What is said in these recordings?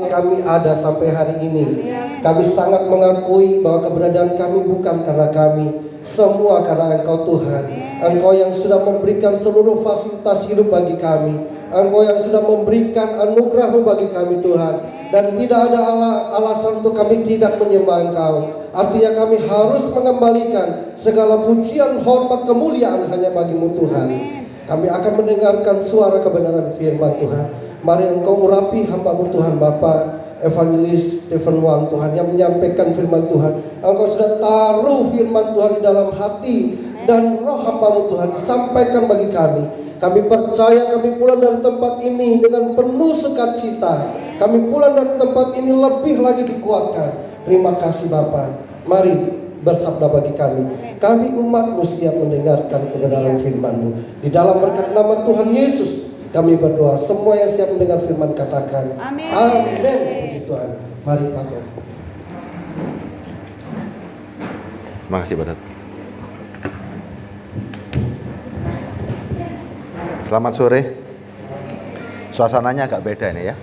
kami ada sampai hari ini. Kami sangat mengakui bahwa keberadaan kami bukan karena kami, semua karena Engkau Tuhan. Engkau yang sudah memberikan seluruh fasilitas hidup bagi kami. Engkau yang sudah memberikan anugerah-Mu bagi kami Tuhan. Dan tidak ada alasan untuk kami tidak menyembah Engkau. Artinya kami harus mengembalikan segala pujian, hormat, kemuliaan hanya bagi-Mu Tuhan. Kami akan mendengarkan suara kebenaran firman Tuhan. Mari Engkau urapi hamba-Mu Tuhan Bapa Evangelis Stephen Wang Tuhan, yang menyampaikan firman Tuhan. Engkau sudah taruh firman Tuhan di dalam hati dan roh hamba-Mu Tuhan disampaikan bagi kami. Kami percaya kami pulang dari tempat ini dengan penuh sukacita. Kami pulang dari tempat ini lebih lagi dikuatkan. Terima kasih Bapa. Mari bersabda bagi kami. Kami umat-Mu siap mendengarkan kebenaran firman-Mu. Di dalam berkat nama Tuhan Yesus kami berdoa. Semua yang siap mendengar firman katakan amin. Amin. Puji Tuhan. Mari Pak. Terima kasih Bapak. Selamat sore. Suasananya agak beda ini ya.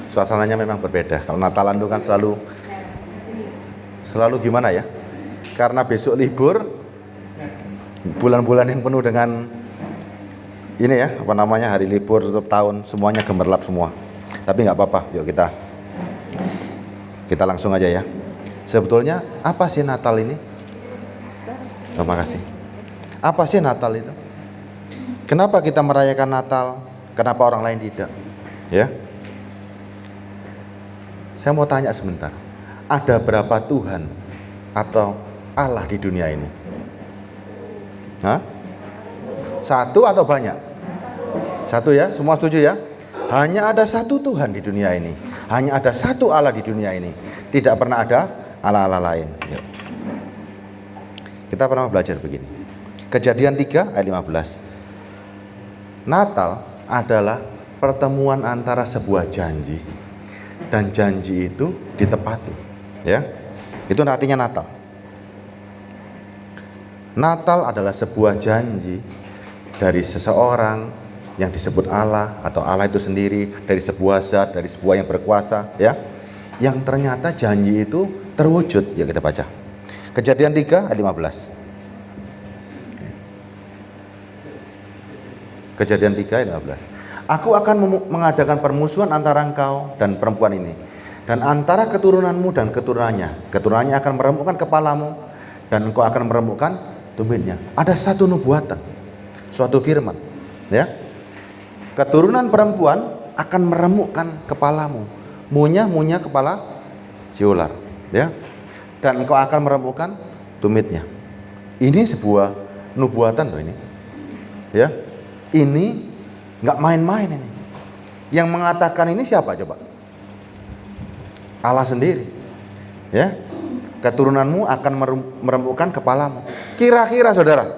Suasananya memang berbeda. Kalau Natalan itu kan selalu gimana ya? Karena besok libur, bulan-bulan yang penuh dengan ini ya, apa namanya, hari libur tutup tahun, semuanya gemerlap semua. Tapi nggak apa-apa, yuk kita langsung aja ya. Sebetulnya apa sih Natal ini? Terima kasih. Apa sih Natal itu? Kenapa kita merayakan Natal? Kenapa orang lain tidak? Ya. Saya mau tanya sebentar. Ada berapa Tuhan atau Allah di dunia ini? Hah? Satu atau banyak? Satu ya, semua setuju ya? Hanya ada satu Tuhan di dunia ini. Hanya ada satu Allah di dunia ini. Tidak pernah ada Allah-Allah lain. Yuk. Kita pernah belajar begini. Kejadian 3 ayat 15. Natal adalah pertemuan antara sebuah janji dan janji itu ditepati. Ya, itu artinya Natal. Natal adalah sebuah janji dari seseorang yang disebut Allah atau Allah itu sendiri, dari sebuah zat, dari sebuah yang berkuasa, ya, yang ternyata janji itu terwujud. Ya, kita baca Kejadian 3 ayat 15. Kejadian 3 ayat 15. Aku akan mengadakan permusuhan antara engkau dan perempuan ini, dan antara keturunanmu dan keturunannya. Keturunannya akan meremukkan kepalamu, dan engkau akan meremukkan tumitnya. Ada satu nubuatan, suatu firman, ya. Keturunan perempuan akan meremukkan kepalamu, munya kepala si ular, ya. Dan engkau akan meremukkan tumitnya. Ini sebuah nubuatan loh ini, ya. Ini nggak main-main ini. Yang mengatakan ini siapa coba? Allah sendiri, ya. Keturunanmu akan meremukkan kepalamu. Kira-kira saudara,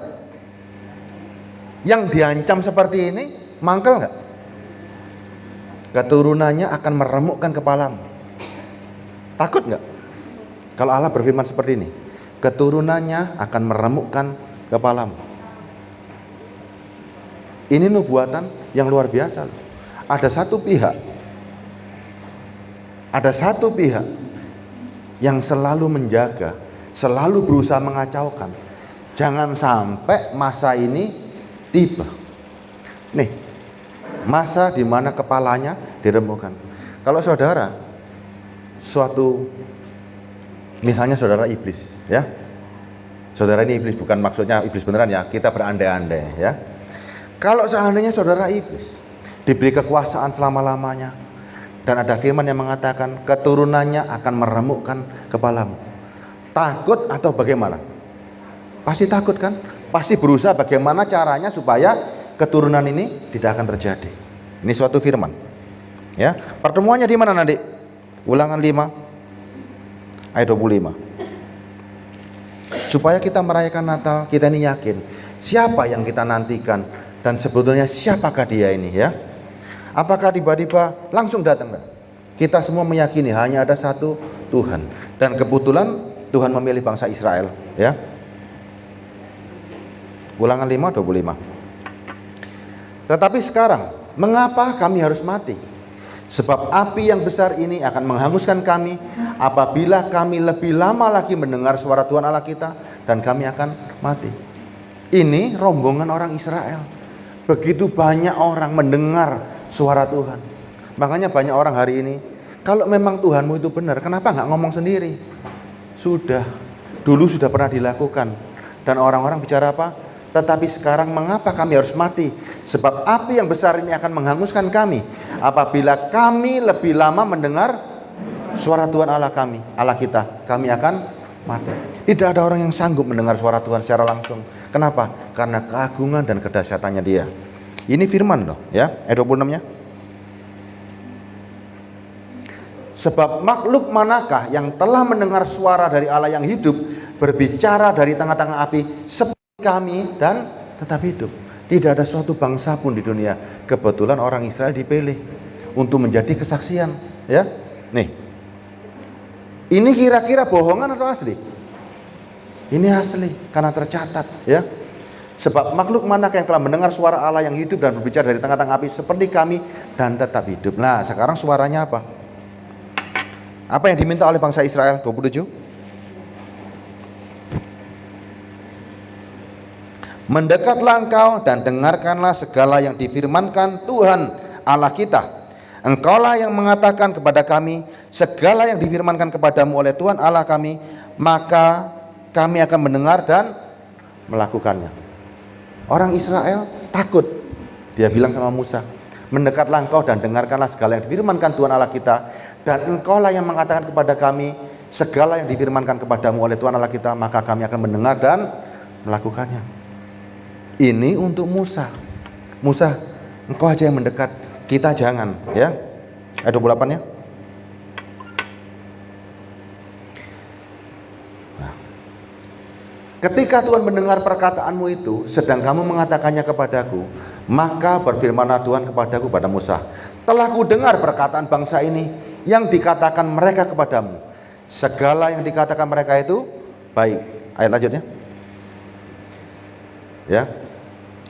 yang diancam seperti ini mangkel nggak? Keturunannya akan meremukkan kepalamu. Takut nggak? Kalau Allah berfirman seperti ini, keturunannya akan meremukkan kepalamu. Ini nubuatan yang luar biasa. Ada satu pihak yang selalu menjaga, selalu berusaha mengacaukan. Jangan sampai masa ini tiba. Nih, masa di mana kepalanya diremukkan. Kalau saudara, misalnya saudara iblis, ya. Saudara ini iblis, bukan maksudnya iblis beneran ya. Kita berandai-andai, ya. Kalau seandainya saudara iblis diberi kekuasaan selama-lamanya, dan ada firman yang mengatakan keturunannya akan meremukkan kepalamu, takut atau bagaimana? Pasti takut kan? Pasti berusaha bagaimana caranya supaya keturunan ini tidak akan terjadi. Ini suatu firman, ya. Pertemuannya di mana nanti? Ulangan 5 ayat 25. Supaya kita merayakan Natal, kita ini yakin siapa yang kita nantikan. Dan sebetulnya siapakah dia ini, ya? Apakah tiba-tiba langsung datang? Kita semua meyakini hanya ada satu Tuhan. Dan kebetulan Tuhan memilih bangsa Israel, ya. Ulangan 5 25. Tetapi sekarang, mengapa kami harus mati? Sebab api yang besar ini akan menghanguskan kami apabila kami lebih lama lagi mendengar suara Tuhan Allah kita, dan kami akan mati. Ini rombongan orang Israel. Begitu banyak orang mendengar suara Tuhan. Makanya banyak orang hari ini, kalau memang Tuhanmu itu benar, kenapa nggak ngomong sendiri? Sudah, dulu sudah pernah dilakukan. Dan orang-orang bicara apa? Tetapi sekarang mengapa kami harus mati? Sebab api yang besar ini akan menghanguskan kami apabila kami lebih lama mendengar suara Tuhan Allah kami, Allah kita, kami akan mati. Tidak ada orang yang sanggup mendengar suara Tuhan secara langsung. Kenapa? Karena keagungan dan kedahsyatannya Dia. Ini firman loh, ya, ayat 26-nya. Sebab makhluk manakah yang telah mendengar suara dari Allah yang hidup berbicara dari tengah-tengah api seperti kami dan tetap hidup. Tidak ada suatu bangsa pun di dunia. Kebetulan orang Israel dipilih untuk menjadi kesaksian, ya. Nih, ini kira-kira bohongan atau asli? Ini asli karena tercatat, ya. Sebab makhluk manakah yang telah mendengar suara Allah yang hidup dan berbicara dari tengah-tengah api seperti kami dan tetap hidup. Nah, sekarang suaranya apa? Apa yang diminta oleh bangsa Israel? 27. Mendekatlah engkau dan dengarkanlah segala yang difirmankan Tuhan Allah kita. Engkaulah yang mengatakan kepada kami segala yang difirmankan kepadamu oleh Tuhan Allah kami, maka kami akan mendengar dan melakukannya. Orang Israel takut. Dia bilang sama Musa, mendekatlah engkau dan dengarkanlah segala yang difirmankan Tuhan Allah kita, dan engkaulah yang mengatakan kepada kami segala yang difirmankan kepadamu oleh Tuhan Allah kita, maka kami akan mendengar dan melakukannya. Ini untuk Musa. Musa, engkau aja yang mendekat, kita jangan, ya. Ayat 28-nya. Nah, ketika Tuhan mendengar perkataanmu itu, sedang kamu mengatakannya kepadaku, maka berfirmanlah Tuhan kepadaku pada Musa, telah ku dengar perkataan bangsa ini yang dikatakan mereka kepadamu. Segala yang dikatakan mereka itu baik. Ayat lanjutnya. Ya,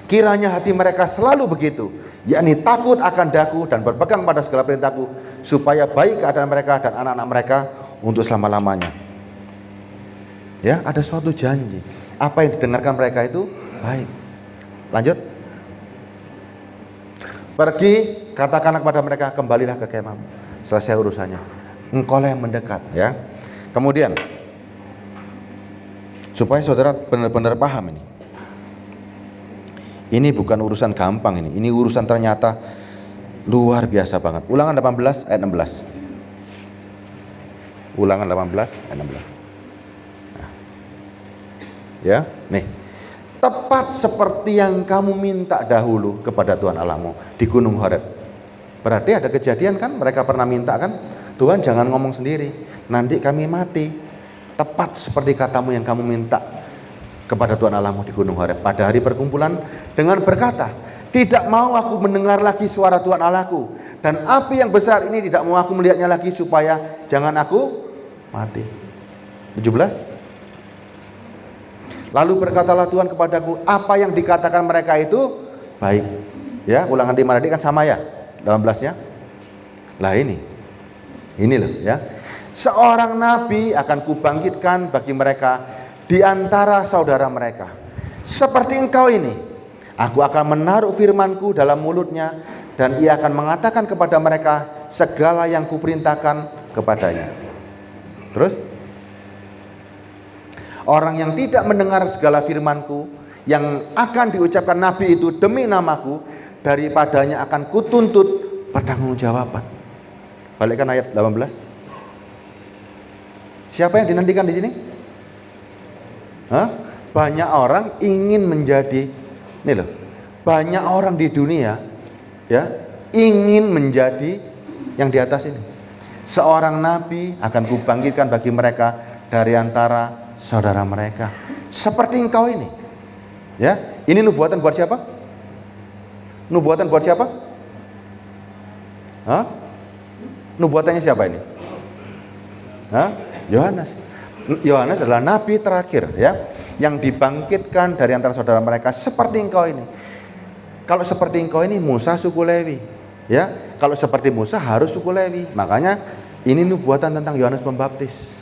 kiranya hati mereka selalu begitu, yakni takut akan daku dan berpegang pada segala perintahku, supaya baik keadaan mereka dan anak-anak mereka untuk selama-lamanya. Ya, ada suatu janji. Apa yang didengarkan mereka itu baik. Lanjut. Pergi, katakanlah kepada mereka, kembalilah ke kemahmu. Selesai urusannya. Engkaulah yang mendekat, ya. Kemudian, supaya saudara benar-benar paham ini. Ini bukan urusan gampang ini. Ini urusan ternyata luar biasa banget. Ulangan 18 ayat 16. Ulangan 18 ayat 16. Nah. Ya, nih. Tepat seperti yang kamu minta dahulu kepada Tuhan Allahmu di Gunung Horeb. Berarti ada kejadian kan? Mereka pernah minta kan? Tuhan jangan ngomong sendiri, nanti kami mati. Tepat seperti katamu yang kamu minta kepada Tuhan Allahmu di Gunung Horeb pada hari perkumpulan, dengan berkata, tidak mau aku mendengar lagi suara Tuhan Allahku, dan api yang besar ini tidak mau aku melihatnya lagi, supaya jangan aku mati. 17. Lalu berkatalah Tuhan kepadaku, apa yang dikatakan mereka itu baik. Ya, ulangan 5 tadi kan sama ya, 18-nya. Lah ini loh ya. Seorang nabi akan kubangkitkan bagi mereka di antara saudara mereka, seperti engkau ini. Aku akan menaruh firmanku dalam mulutnya, dan ia akan mengatakan kepada mereka segala yang kuperintahkan kepadanya. Terus, orang yang tidak mendengar segala firmanku yang akan diucapkan nabi itu demi namaku, daripadanya akan kutuntut pertanggungjawaban. Balikkan ayat 18. Siapa yang dinantikan di sini? Hah? Banyak orang ingin menjadi, nih loh, banyak orang di dunia ya ingin menjadi yang di atas ini. Seorang nabi akan kubangkitkan bagi mereka dari antara saudara mereka, seperti engkau ini. Ya, ini nubuatan buat siapa? Nubuatan buat siapa? Hah? Nubuatannya siapa ini? Hah? Yohanes. Yohanes adalah nabi terakhir ya, yang dibangkitkan dari antara saudara mereka seperti engkau ini. Kalau seperti engkau ini Musa suku Lewi, ya. kalau seperti Musa harus suku Lewi. Makanya ini nubuatan tentang Yohanes Pembaptis.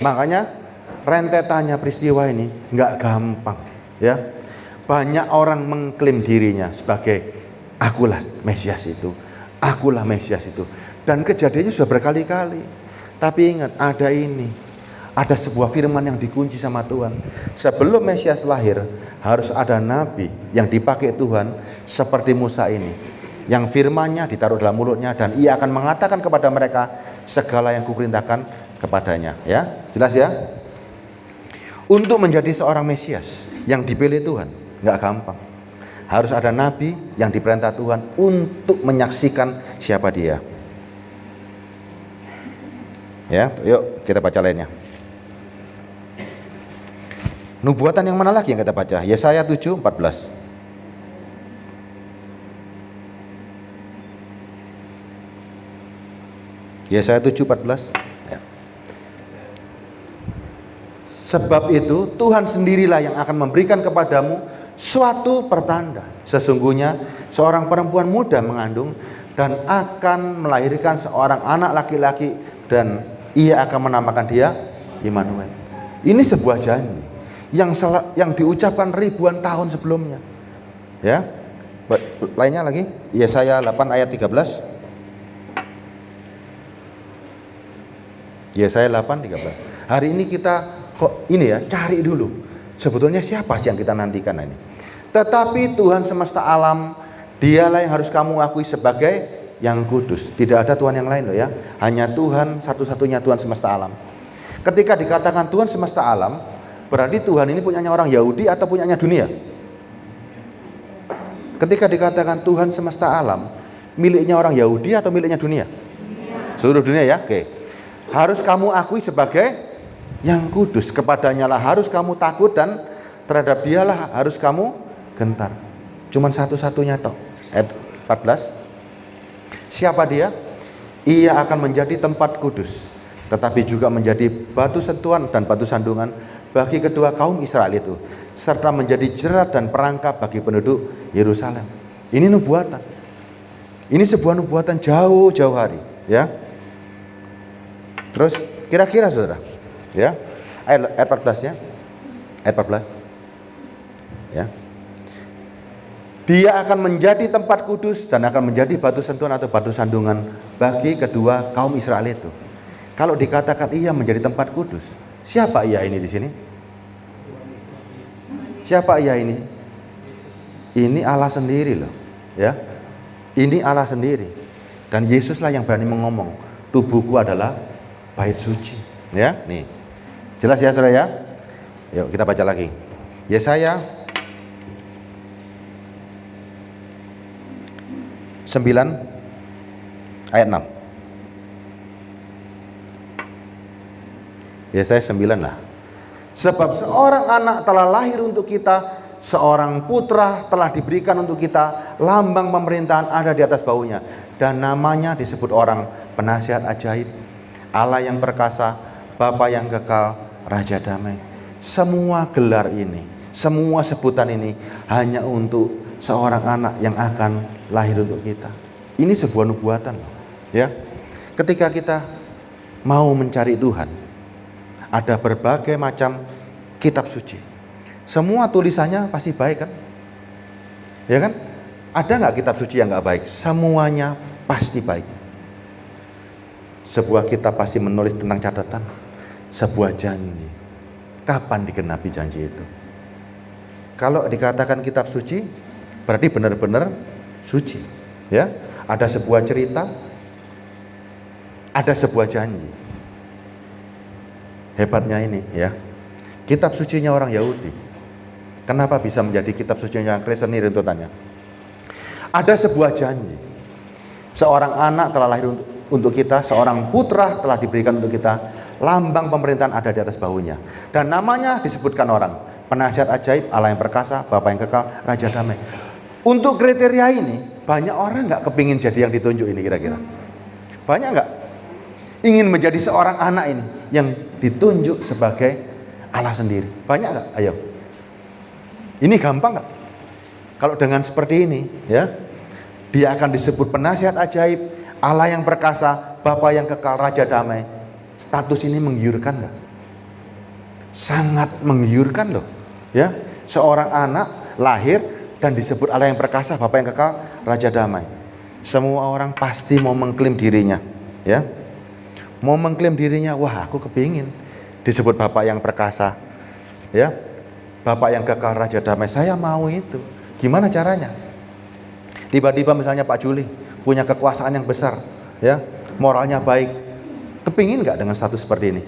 Makanya rentetannya peristiwa ini nggak gampang, ya. Banyak orang mengklaim dirinya sebagai akulah Mesias itu, akulah Mesias itu, dan kejadiannya sudah berkali-kali. Tapi ingat, ada sebuah firman yang dikunci sama Tuhan. Sebelum Mesias lahir, harus ada nabi yang dipakai Tuhan seperti Musa ini, yang firmannya ditaruh dalam mulutnya, dan ia akan mengatakan kepada mereka segala yang kuperintahkan kepadanya. Ya, jelas ya? Untuk menjadi seorang Mesias yang dipilih Tuhan nggak gampang. Harus ada nabi yang diperintah Tuhan untuk menyaksikan siapa dia. Ya, yuk kita baca lainnya. Nubuatan yang mana lagi yang kita baca? Yesaya 7:14. Yesaya 7:14. Ya. Sebab itu Tuhan sendirilah yang akan memberikan kepadamu suatu pertanda. Sesungguhnya seorang perempuan muda mengandung dan akan melahirkan seorang anak laki-laki, dan ia akan menamakan dia Immanuel. Ini sebuah janji yang diucapkan ribuan tahun sebelumnya. Ya. Lainnya lagi, Yesaya 8 ayat 13. Yesaya 8:13. Hari ini kita kok ini ya, cari dulu. Sebetulnya siapa sih yang kita nantikan ini? Tetapi Tuhan semesta alam, dialah yang harus kamu akui sebagai yang kudus. Tidak ada Tuhan yang lain loh ya. Hanya Tuhan, satu-satunya Tuhan semesta alam. Ketika dikatakan Tuhan semesta alam, berarti Tuhan ini punyanya orang Yahudi atau punyanya dunia? Ketika dikatakan Tuhan semesta alam, miliknya orang Yahudi atau miliknya dunia? Seluruh dunia ya, oke. Harus kamu akui sebagai yang kudus. Kepadanya lah harus kamu takut, dan terhadap dialah harus kamu gentar. Cuman satu-satunya toh. Ayat 14. Siapa dia? Ia akan menjadi tempat kudus, tetapi juga menjadi batu sentuhan dan batu sandungan bagi kedua kaum Israel itu, serta menjadi jerat dan perangkap bagi penduduk Yerusalem. Ini nubuatan. Ini sebuah nubuatan jauh-jauh hari, ya. Terus kira-kira saudara, ya, ayat 14 ya, ayat 14, ya. Dia akan menjadi tempat kudus dan akan menjadi batu sentuhan atau batu sandungan bagi kedua kaum Israel itu. Kalau dikatakan ia menjadi tempat kudus, siapa ia ini di sini? Siapa ia ini? Ini Allah sendiri loh, ya. Ini Allah sendiri, dan Yesuslah yang berani mengomong, tubuhku adalah bait suci, ya. Nih, jelas ya saudara ya. Yuk kita baca lagi. Yesaya 9 ayat 6. Yesaya 9 lah. Sebab seorang anak telah lahir untuk kita, seorang putra telah diberikan untuk kita, lambang pemerintahan ada di atas bahunya, dan namanya disebut orang penasihat ajaib, Allah yang perkasa, Bapa yang kekal, Raja damai. Semua gelar ini, semua sebutan ini hanya untuk seorang anak yang akan lahir untuk kita. Ini sebuah nubuatan, ya. Ketika kita mau mencari Tuhan, ada berbagai macam kitab suci. Semua tulisannya pasti baik kan? Ya kan? Ada nggak kitab suci yang nggak baik? Semuanya pasti baik. Sebuah kitab pasti menulis tentang catatan, sebuah janji. Kapan digenapi janji itu? Kalau dikatakan kitab suci, berarti benar-benar suci. Ya, ada sebuah cerita, ada sebuah janji. Hebatnya ini, ya. Kitab sucinya orang Yahudi, kenapa bisa menjadi kitab sucinya Kristen? Ini runtutannya. Ada sebuah janji. Seorang anak telah lahir untuk kita, seorang putra telah diberikan untuk kita, lambang pemerintahan ada di atas bahunya, dan namanya disebutkan orang penasihat ajaib, Allah yang perkasa, Bapa yang kekal, Raja damai. Untuk kriteria ini, banyak orang nggak kepingin jadi yang ditunjuk ini kira-kira? Banyak nggak ingin menjadi seorang anak ini yang ditunjuk sebagai Allah sendiri? Banyak nggak? Ayo, ini gampang nggak? Kalau dengan seperti ini, ya, Dia akan disebut penasihat ajaib, Allah yang perkasa, Bapa yang kekal, Raja damai. Status ini menggiurkan loh. Sangat menggiurkan loh. Ya, seorang anak lahir dan disebut Allah yang perkasa, Bapa yang kekal, Raja damai. Semua orang pasti mau mengklaim dirinya, ya. Mau mengklaim dirinya, wah aku kepingin disebut Bapak yang perkasa, ya. Bapak yang kekal, Raja damai, saya mau itu. Gimana caranya? Tiba-tiba misalnya Pak Juli punya kekuasaan yang besar, ya, moralnya baik. Kepingin nggak dengan status seperti ini?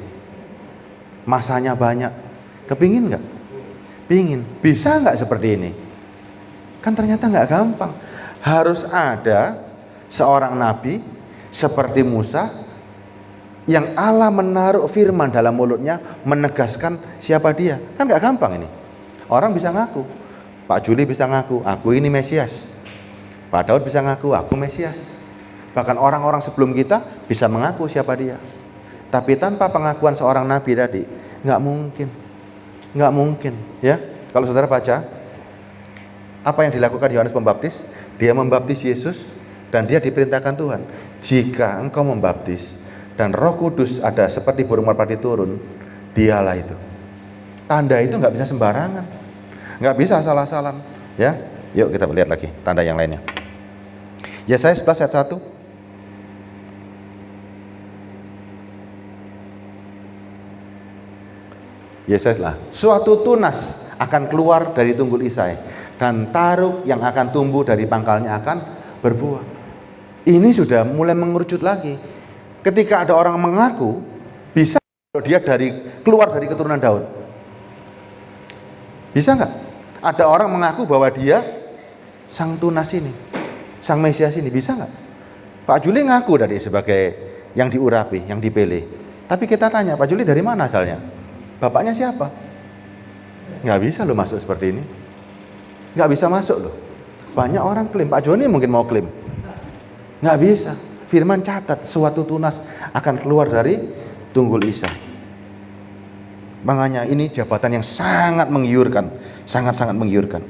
Masanya banyak, kepingin nggak? Pingin. Bisa nggak seperti ini? Kan ternyata nggak gampang. Harus ada seorang nabi seperti Musa yang Allah menaruh firman dalam mulutnya, menegaskan siapa dia. Kan nggak gampang ini. Orang bisa ngaku, Pak Juli bisa ngaku, aku ini Mesias. Pak Daud bisa ngaku, aku Mesias. Bahkan orang-orang sebelum kita bisa mengaku siapa dia. Tapi tanpa pengakuan seorang nabi tadi, nggak mungkin. Nggak mungkin, ya. Kalau saudara baca, apa yang dilakukan Yohanes Pembaptis? Dia membaptis Yesus dan dia diperintahkan Tuhan, jika engkau membaptis dan Roh Kudus ada seperti burung merpati turun, dialah itu. Tanda itu nggak bisa sembarangan, nggak bisa asal-asalan, ya. Yuk kita lihat lagi tanda yang lainnya. Yesaya 11 ayat 1. Yesaya, suatu tunas akan keluar dari tunggul Isai dan taruk yang akan tumbuh dari pangkalnya akan berbuah. Ini sudah mulai mengerucut lagi. Ketika ada orang mengaku bisa dia keluar dari keturunan Daud, bisa nggak? Ada orang mengaku bahwa dia sang tunas ini, sang Mesias ini, bisa nggak? Pak Juli ngaku dari sebagai yang diurapi, yang dipilih. Tapi kita tanya, Pak Juli dari mana asalnya? Bapaknya siapa? Nggak bisa loh masuk seperti ini. Nggak bisa masuk loh. Banyak orang klaim, Pak Joni mungkin mau klaim. Nggak bisa. Firman catat, suatu tunas akan keluar dari tunggul Isai. Makanya ini jabatan yang sangat menggiurkan. Sangat-sangat menggiurkan.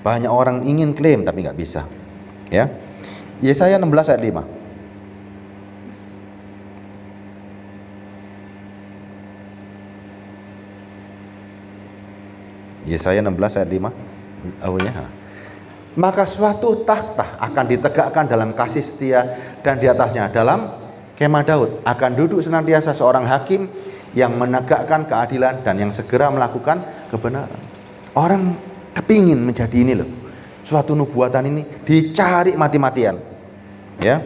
Banyak orang ingin klaim tapi nggak bisa. Ya. Yesaya 16 ayat 5. Yesaya 16 ayat 5. Awalnya. Maka suatu takhta akan ditegakkan dalam kasih setia dan di atasnya dalam kemah Daud akan duduk senantiasa seorang hakim yang menegakkan keadilan dan yang segera melakukan kebenaran. Orang kepingin menjadi ini loh. Suatu nubuatan ini dicari mati-matian. Ya.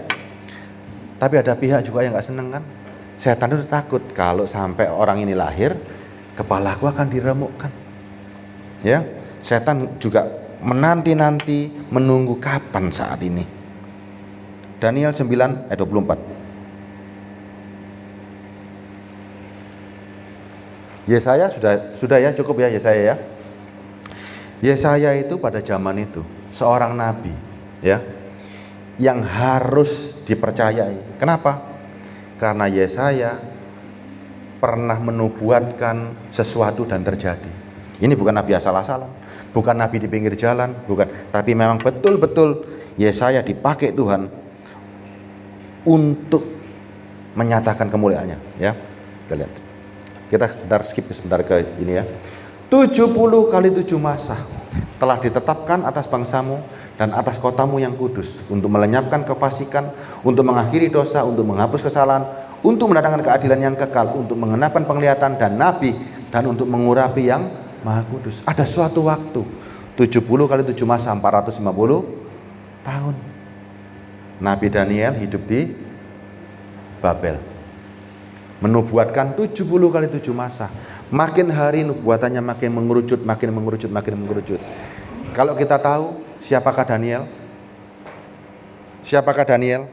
Tapi ada pihak juga yang nggak seneng kan. Setan itu takut kalau sampai orang ini lahir, kepalaku akan diremukkan. Ya, setan juga menanti-nanti menunggu kapan saat ini. Daniel 9 ayat 24. Yesaya sudah ya, cukup ya Yesaya ya. Yesaya itu pada zaman itu seorang nabi, ya, yang harus dipercayai. Kenapa? Karena Yesaya pernah menubuatkan sesuatu dan terjadi. Ini bukan nabi asal-asalan, bukan nabi di pinggir jalan, bukan. Tapi memang betul-betul Yesaya dipakai Tuhan untuk menyatakan kemuliaannya. Ya, kita lihat. Kita sebentar ke ini ya. 70 kali 7 masa telah ditetapkan atas bangsamu dan atas kotamu yang kudus, untuk melenyapkan kefasikan, untuk mengakhiri dosa, untuk menghapus kesalahan, untuk mendatangkan keadilan yang kekal, untuk mengenapkan penglihatan dan nabi, dan untuk mengurapi yang Maha Kudus. Ada suatu waktu 70 kali 7 masa 450 tahun. Nabi Daniel hidup di Babel, menubuatkan 70 kali 7 masa. Makin hari nubuatannya makin mengerucut, makin mengerucut. Kalau kita tahu siapakah Daniel? Siapakah Daniel?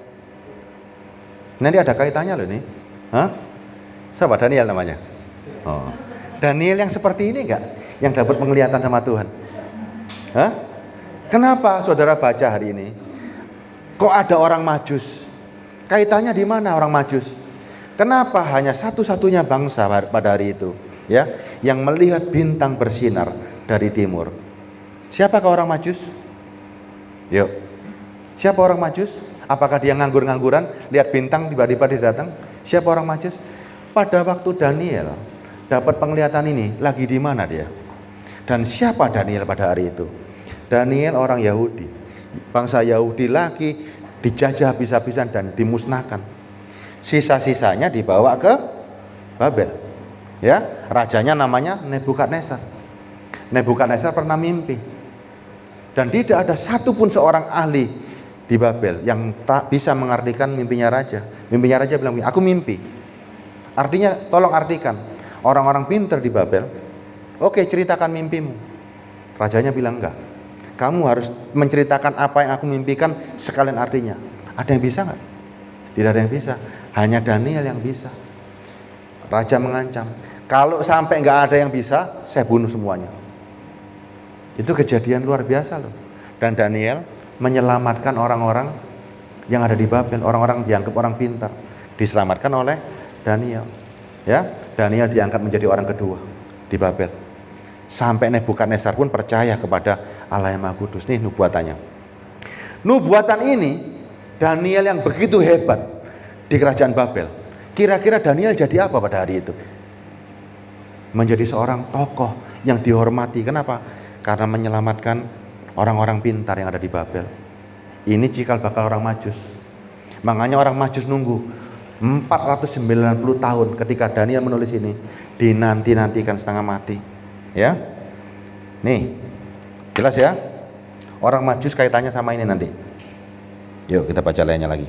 Nanti ada kaitannya loh nih. Hah? Siapa Daniel namanya? Oh. Daniel yang seperti ini enggak? Yang dapat penglihatan sama Tuhan. Hah? Kenapa saudara baca hari ini? Kok ada orang Majus? Kaitannya di mana orang Majus? Kenapa hanya satu-satunya bangsa pada hari itu, ya, yang melihat bintang bersinar dari timur? Siapakah orang Majus? Yuk. Siapa orang Majus? Apakah dia nganggur-ngangguran, lihat bintang tiba-tiba dia datang? Siapa orang Majus? Pada waktu Daniel dapat penglihatan ini, lagi di mana dia? Dan siapa Daniel pada hari itu? Daniel orang Yahudi. Bangsa Yahudi lagi dijajah habis-habisan dan dimusnahkan. Sisa-sisanya dibawa ke Babel. Ya, rajanya namanya Nebukadnezar. Nebukadnezar pernah mimpi. Dan tidak ada satupun seorang ahli di Babel yang tak bisa mengartikan mimpinya raja. Mimpinya raja bilang, aku mimpi. Artinya, tolong artikan. Orang-orang pintar di Babel, oke, ceritakan mimpimu. Rajanya bilang, enggak. Kamu harus menceritakan apa yang aku mimpikan sekalian artinya. Ada yang bisa enggak? Tidak ada yang bisa. Hanya Daniel yang bisa. Raja mengancam, kalau sampai enggak ada yang bisa, saya bunuh semuanya. Itu kejadian luar biasa loh. Dan Daniel menyelamatkan orang-orang yang ada di Babel, orang-orang dianggap orang pintar, diselamatkan oleh Daniel. Ya, Daniel diangkat menjadi orang kedua di Babel. Sampai Nebukadnezar pun percaya kepada Allah yang Maha Kudus. Nih nubuatannya. Nubuatan ini Daniel yang begitu hebat di kerajaan Babel. Kira-kira Daniel jadi apa pada hari itu? Menjadi seorang tokoh yang dihormati. Kenapa? Karena menyelamatkan orang-orang pintar yang ada di Babel. Ini cikal bakal orang Majus. Makanya orang Majus nunggu 490 tahun ketika Daniel menulis ini, dinanti-nantikan setengah mati. Ya. Nih. Jelas ya? Orang Majus kaitannya sama ini nanti. Yuk kita baca lainnya lagi.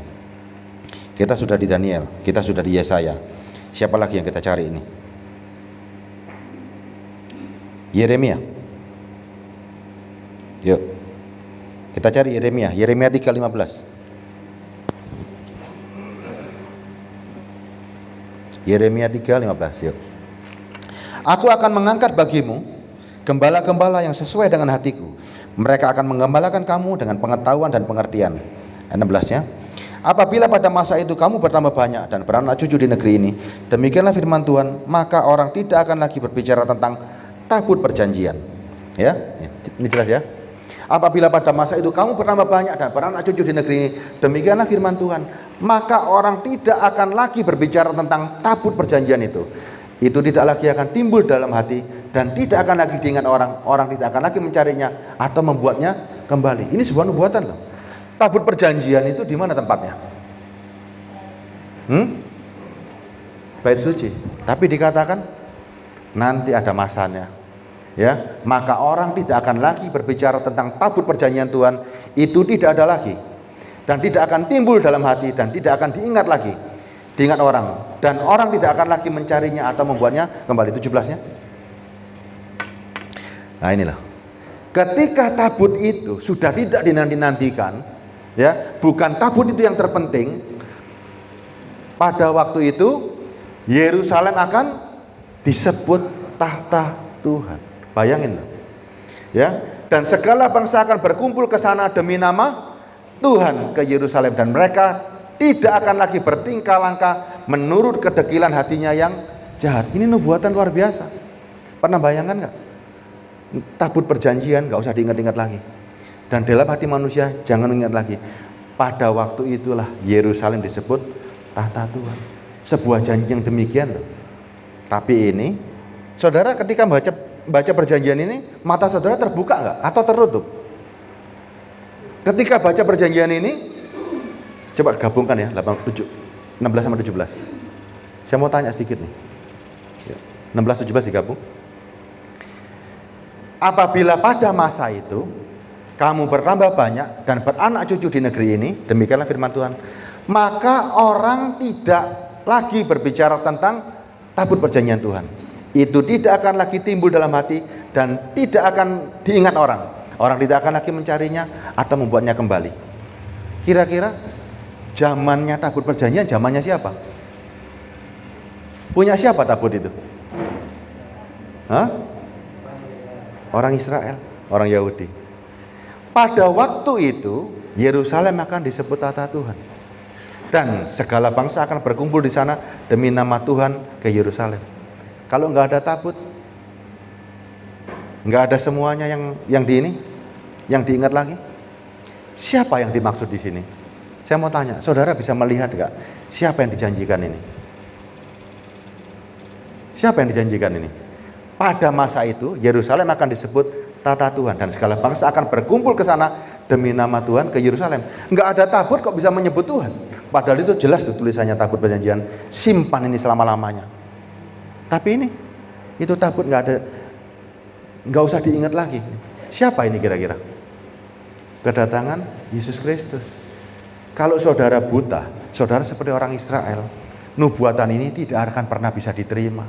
Kita sudah di Daniel, kita sudah di Yesaya. Siapa lagi yang kita cari ini? Yeremia. Yuk. Kita cari Yeremia. Yeremia 3:15. Yeremia 3:15. Yuk. Aku akan mengangkat bagimu gembala-gembala yang sesuai dengan hatiku. Mereka akan menggembalakan kamu dengan pengetahuan dan pengertian. 16-nya. Apabila pada masa itu kamu bertambah banyak dan beranak cucu di negeri ini, demikianlah firman Tuhan, maka orang tidak akan lagi berbicara tentang tabut perjanjian. Ya, ini jelas ya. Apabila pada masa itu kamu bertambah banyak dan beranak cucu di negeri ini, demikianlah firman Tuhan, maka orang tidak akan lagi berbicara tentang tabut perjanjian itu. Itu tidak lagi akan timbul dalam hati dan tidak akan lagi diingat orang. Orang tidak akan lagi mencarinya atau membuatnya kembali. Ini sebuah nubuatan loh. Tabut perjanjian itu di mana tempatnya? Bait suci. Tapi dikatakan nanti ada masanya. Ya, maka orang tidak akan lagi berbicara tentang tabut perjanjian Tuhan. Itu tidak ada lagi. Dan tidak akan timbul dalam hati dan tidak akan diingat lagi. Diingat orang. Dan orang tidak akan lagi mencarinya atau membuatnya kembali. 17-nya. Nah inilah. Ketika tabut itu sudah tidak dinanti-nantikan, ya, bukan tabut itu yang terpenting. Pada waktu itu Yerusalem akan disebut tahta Tuhan. Bayangin loh. Ya, dan segala bangsa akan berkumpul ke sana demi nama Tuhan ke Yerusalem dan mereka tidak akan lagi bertingkah langkah menurut kedekilan hatinya yang jahat. Ini nubuatan luar biasa. Pernah bayangkan nggak? Tabut perjanjian nggak usah diingat-ingat lagi. Dan dalam hati manusia jangan ingat lagi. Pada waktu itulah Yerusalem disebut tahta Tuhan. Sebuah janji yang demikian loh. Tapi ini, saudara ketika baca perjanjian ini, mata saudara terbuka nggak atau tertutup? Ketika baca perjanjian ini, coba gabungkan ya 16 sama 17. Saya mau tanya sedikit nih. 16 17 digabung. Apabila pada masa itu kamu bertambah banyak dan beranak cucu di negeri ini, demikianlah firman Tuhan, maka orang tidak lagi berbicara tentang tabut perjanjian Tuhan. Itu tidak akan lagi timbul dalam hati dan tidak akan diingat orang. Orang tidak akan lagi mencarinya atau membuatnya kembali. Kira-kira zamannya tabut perjanjian, zamannya siapa? Punya siapa tabut itu? Hah? Orang Israel, orang Yahudi. Pada waktu itu Yerusalem akan disebut tahta Tuhan. Dan segala bangsa akan berkumpul di sana demi nama Tuhan ke Yerusalem. Kalau nggak ada tabut, nggak ada semuanya yang diingat lagi. Siapa yang dimaksud di sini? Saya mau tanya, saudara bisa melihat nggak siapa yang dijanjikan ini? Siapa yang dijanjikan ini? Pada masa itu Yerusalem akan disebut tata Tuhan dan segala bangsa akan berkumpul ke sana demi nama Tuhan ke Yerusalem. Nggak ada tabut kok bisa menyebut Tuhan. Padahal itu jelas tulisannya tabut perjanjian, simpan ini selama-lamanya. Tapi ini, itu tabut nggak usah diingat lagi. Siapa ini kira-kira? Kedatangan Yesus Kristus. Kalau saudara buta, saudara seperti orang Israel, nubuatan ini tidak akan pernah bisa diterima.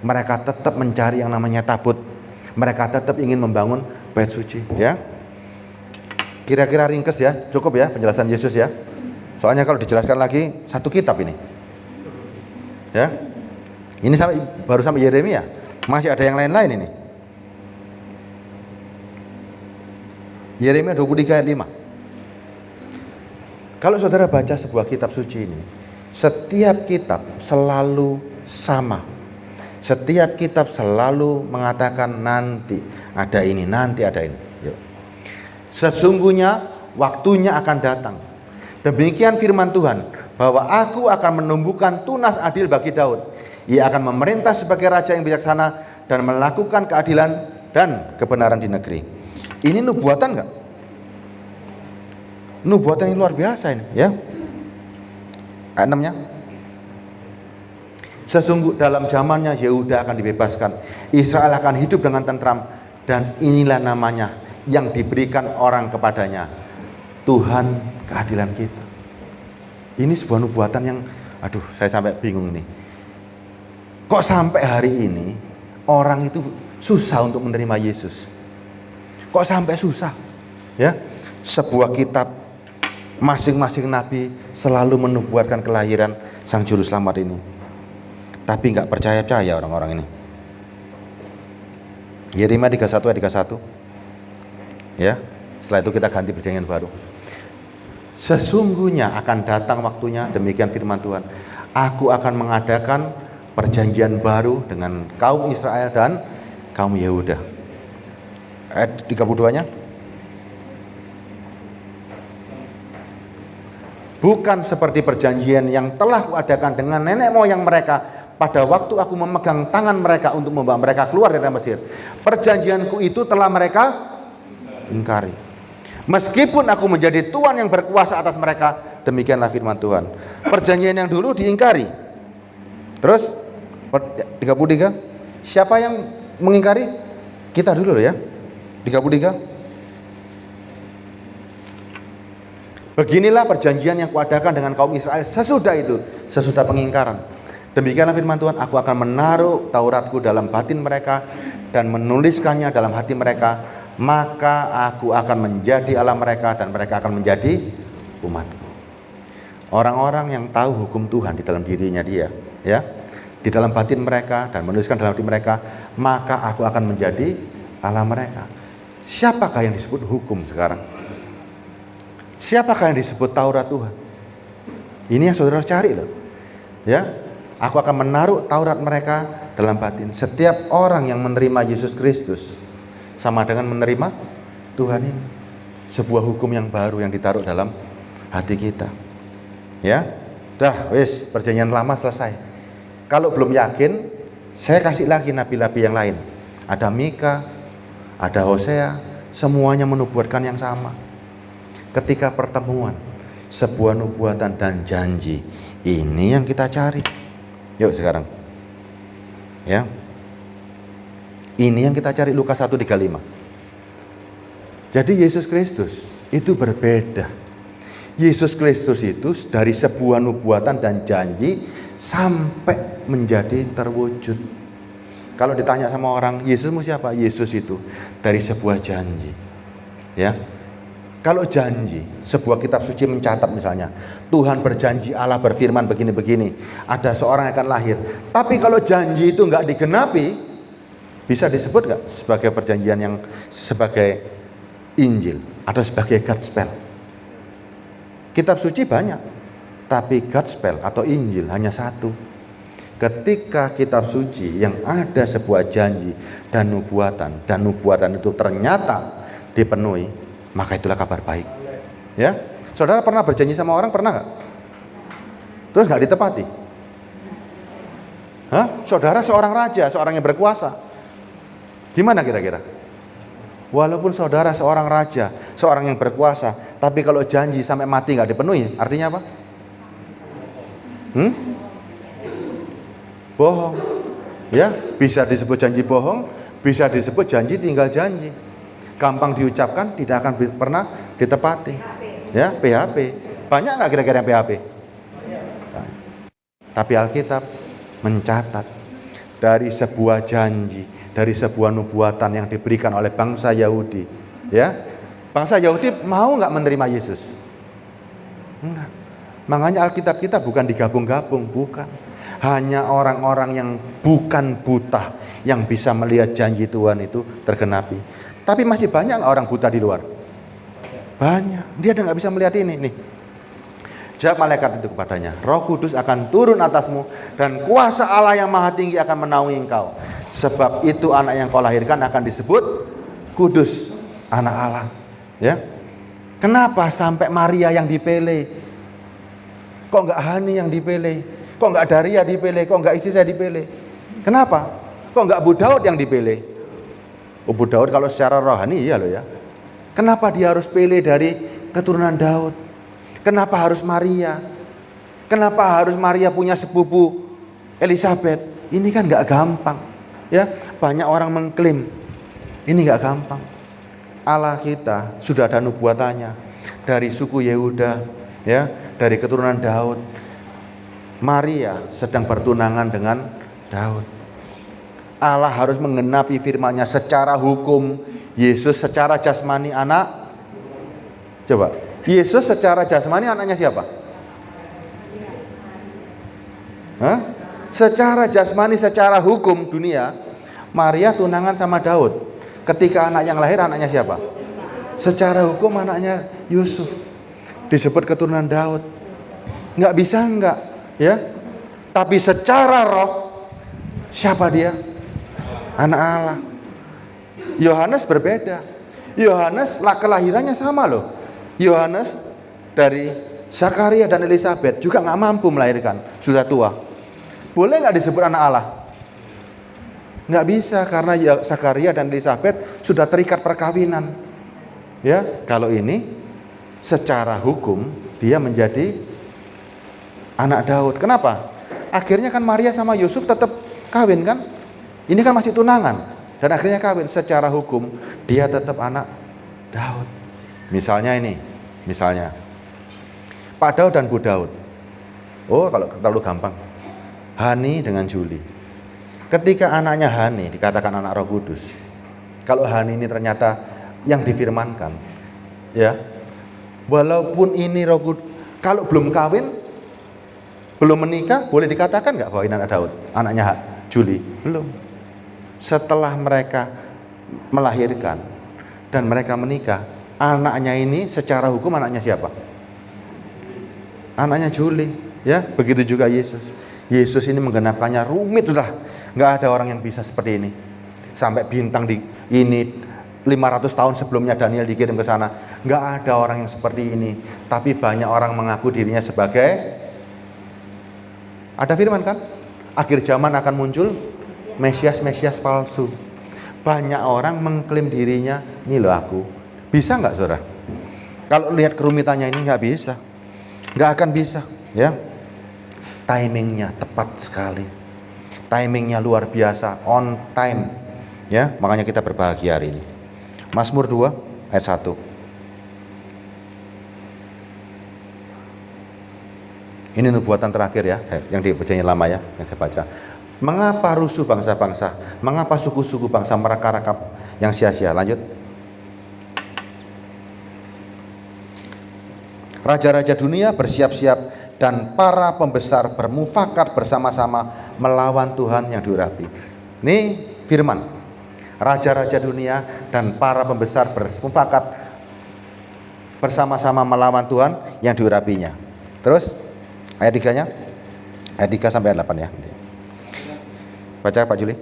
Mereka tetap mencari yang namanya tabut. Mereka tetap ingin membangun bait suci, ya. Kira-kira ringkes ya, cukup ya penjelasan Yesus ya. Soalnya kalau dijelaskan lagi satu kitab ini. Ya. Ini baru sampai Yeremia. Masih ada yang lain-lain ini. Yeremia 23 ayat 5. Kalau saudara baca sebuah kitab suci ini, setiap kitab selalu sama. Setiap kitab selalu mengatakan nanti ada ini, nanti ada ini. Yuk. Sesungguhnya waktunya akan datang. Demikian firman Tuhan, bahwa aku akan menumbuhkan tunas adil bagi Daud. Ia akan memerintah sebagai raja yang bijaksana dan melakukan keadilan dan kebenaran di negeri. Ini nubuatan enggak? Nubuatan yang luar biasa ini, ya. Ayat 6-nya. Sesungguh dalam zamannya Yehuda akan dibebaskan, Israel akan hidup dengan tentram, dan inilah namanya yang diberikan orang kepadanya, Tuhan keadilan kita. Ini sebuah nubuatan yang, saya sampai bingung ini. Kok sampai hari ini orang itu susah untuk menerima Yesus? Kok sampai susah? Ya, sebuah kitab masing-masing nabi selalu menubuatkan kelahiran Sang Juru Selamat ini. Tapi nggak percaya orang-orang ini. Yeremia 31 ayat 31. Ya, setelah itu kita ganti perjanjian baru. Sesungguhnya akan datang waktunya, demikian firman Tuhan. Aku akan mengadakan perjanjian baru dengan kaum Israel dan kaum Yehuda. Ayat 32-nya. Bukan seperti perjanjian yang telah kuadakan dengan nenek moyang mereka pada waktu aku memegang tangan mereka untuk membawa mereka keluar dari Mesir. Perjanjianku itu telah mereka ingkari. Meskipun aku menjadi Tuhan yang berkuasa atas mereka, demikianlah firman Tuhan. Perjanjian yang dulu diingkari. Terus 33, siapa yang mengingkari? Kita dulu loh ya. 33. Beginilah perjanjian yang kuadakan dengan kaum Israel sesudah itu, sesudah pengingkaran. Demikianlah firman Tuhan, aku akan menaruh Tauratku dalam batin mereka dan menuliskannya dalam hati mereka, maka aku akan menjadi Allah mereka dan mereka akan menjadi umatku. Orang-orang yang tahu hukum Tuhan di dalam dirinya dia, ya, di dalam batin mereka dan menuliskan dalam hati mereka, maka aku akan menjadi Allah mereka. Siapakah yang disebut hukum sekarang? Siapakah yang disebut Taurat Tuhan? Ini yang saudara cari loh. Ya, aku akan menaruh Taurat mereka dalam batin. Setiap orang yang menerima Yesus Kristus sama dengan menerima Tuhan ini. Sebuah hukum yang baru yang ditaruh dalam hati kita. Ya, wis perjanjian lama selesai. Kalau belum yakin, saya kasih lagi nabi-nabi yang lain. Ada Mika, ada Hosea, semuanya menubuatkan yang sama. Ketika pertemuan, sebuah nubuatan dan janji, ini yang kita cari. Yuk sekarang, ya, ini yang kita cari. Lukas 1:35. Jadi Yesus Kristus itu berbeda. Yesus Kristus itu dari sebuah nubuatan dan janji sampai menjadi terwujud. Kalau ditanya sama orang, Yesusmu siapa? Yesus itu dari sebuah janji, ya. Kalau janji, sebuah kitab suci mencatat misalnya, Tuhan berjanji, Allah berfirman begini-begini, ada seorang yang akan lahir. Tapi kalau janji itu nggak digenapi, bisa disebut nggak sebagai perjanjian yang sebagai Injil atau sebagai gospel? Kitab suci banyak, tapi gospel atau Injil hanya satu. Ketika kitab suci yang ada sebuah janji dan nubuatan itu ternyata dipenuhi, maka itulah kabar baik. Ya, saudara pernah berjanji sama orang, pernah nggak? Terus nggak ditepati? Hah? Saudara seorang raja, seorang yang berkuasa. Gimana kira-kira? Walaupun saudara seorang raja, seorang yang berkuasa, tapi kalau janji sampai mati nggak dipenuhi, artinya apa? Bohong. Ya, bisa disebut janji bohong, bisa disebut janji tinggal janji. Gampang diucapkan, tidak akan pernah ditepati. Ya, PHP. Banyak nggak kira-kira yang PHP? Tapi Alkitab mencatat dari sebuah janji, dari sebuah nubuatan yang diberikan oleh bangsa Yahudi. Ya, bangsa Yahudi mau nggak menerima Yesus? Enggak. Makanya Alkitab kita bukan digabung-gabung, bukan. Hanya orang-orang yang bukan buta yang bisa melihat janji Tuhan itu tergenapi. Tapi masih banyak orang buta di luar? Banyak. Dia nggak bisa melihat ini. Nih, jawab malaikat itu kepadanya, Roh Kudus akan turun atasmu dan kuasa Allah yang Maha Tinggi akan menaungi engkau. Sebab itu anak yang kau lahirkan akan disebut kudus, anak Allah. Ya. Kenapa sampai Maria yang dipilih? Kok nggak Hani yang dipilih? Kok nggak Daria dipilih? Kok nggak istri saya dipilih? Kenapa? Kok nggak Bu Daud yang dipilih? Oh, Bu Daud kalau secara rohani iya loh ya. Kenapa dia harus pilih dari keturunan Daud? Kenapa harus Maria? Kenapa harus Maria punya sepupu Elizabeth? Ini kan nggak gampang, ya. Banyak orang mengklaim ini nggak gampang. Allah kita sudah ada nubuatannya dari suku Yehuda, ya, dari keturunan Daud. Maria sedang bertunangan dengan Daud. Allah harus menggenapi firman-Nya secara hukum. Yesus secara jasmani anak. Coba, Yesus secara jasmani anaknya siapa? Hah? Secara jasmani, secara hukum dunia, Maria tunangan sama Daud. Ketika anak yang lahir, anaknya siapa? Secara hukum anaknya Yusuf. Disebut keturunan Daud. Nggak bisa enggak, ya? Tapi secara roh, siapa dia? Anak Allah. Yohanes berbeda. Yohanes kelahirannya sama loh. Yohanes dari Zakaria dan Elizabeth juga nggak mampu melahirkan, sudah tua. Boleh nggak disebut anak Allah? Nggak bisa, karena Zakaria dan Elizabeth sudah terikat perkawinan. Ya, kalau ini secara hukum dia menjadi anak Daud. Kenapa? Akhirnya kan Maria sama Yusuf tetap kawin kan? Ini kan masih tunangan dan akhirnya kawin. Secara hukum dia tetap anak Daud. Misalnya Pak Daud dan Bu Daud. Oh, kalau terlalu gampang. Hani dengan Juli. Ketika anaknya Hani dikatakan anak Roh Kudus. Kalau Hani ini ternyata yang difirmankan, ya. Walaupun ini Roh Kudus, kalau belum kawin, belum menikah, boleh dikatakan nggak bahwa ini anak Daud, anaknya Juli? Belum. Setelah mereka melahirkan dan mereka menikah, anaknya ini secara hukum anaknya siapa? Anaknya Juli, ya. Begitu juga Yesus. Yesus ini menggenapkannya rumit sudah. Nggak ada orang yang bisa seperti ini. Sampai bintang di ini 500 tahun sebelumnya Daniel dikirim ke sana. Nggak ada orang yang seperti ini. Tapi banyak orang mengaku dirinya sebagai, ada firman kan? Akhir zaman akan muncul Mesias palsu. Banyak orang mengklaim dirinya, ini loh aku. Bisa nggak saudara? Kalau lihat kerumitannya ini nggak bisa. Nggak akan bisa, ya. Timingnya tepat sekali. Timingnya luar biasa, on time. Ya, makanya kita berbahagia hari ini. Mazmur 2 ayat 1. Ini nubuatan terakhir ya, yang di perjanjian lama ya, yang saya baca. Mengapa rusuh bangsa-bangsa? Mengapa suku-suku bangsa meraka-raka yang sia-sia? Lanjut. Raja-raja dunia bersiap-siap dan para pembesar bermufakat bersama-sama melawan Tuhan yang diurapi. Ini firman. Raja-raja dunia dan para pembesar bermufakat bersama-sama melawan Tuhan yang diurapinya. Terus ayat 3-nya. Ayat 3 sampai ayat 8 ya. Baca Pak Juli.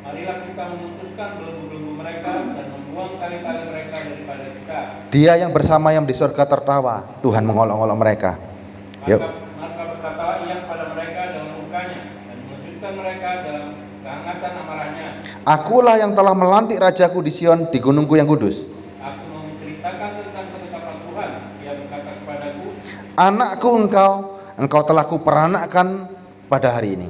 Marilah kita memutuskan belenggu-belenggu mereka dan membuang tali-tali mereka daripada kita. Dia yang bersama yang di surga tertawa. Tuhan mengolok-olok mereka. Yuk. Maka berkatalah ia kepada mereka dalam mukanya dan mewujudkan mereka dalam kehangatan amarahnya. Akulah yang telah melantik rajaku di Sion, di gunungku yang kudus. Aku mau menceritakan tentang ketetapan Tuhan. Ia berkata kepadaku, Anakku engkau telah kuperanakkan pada hari ini.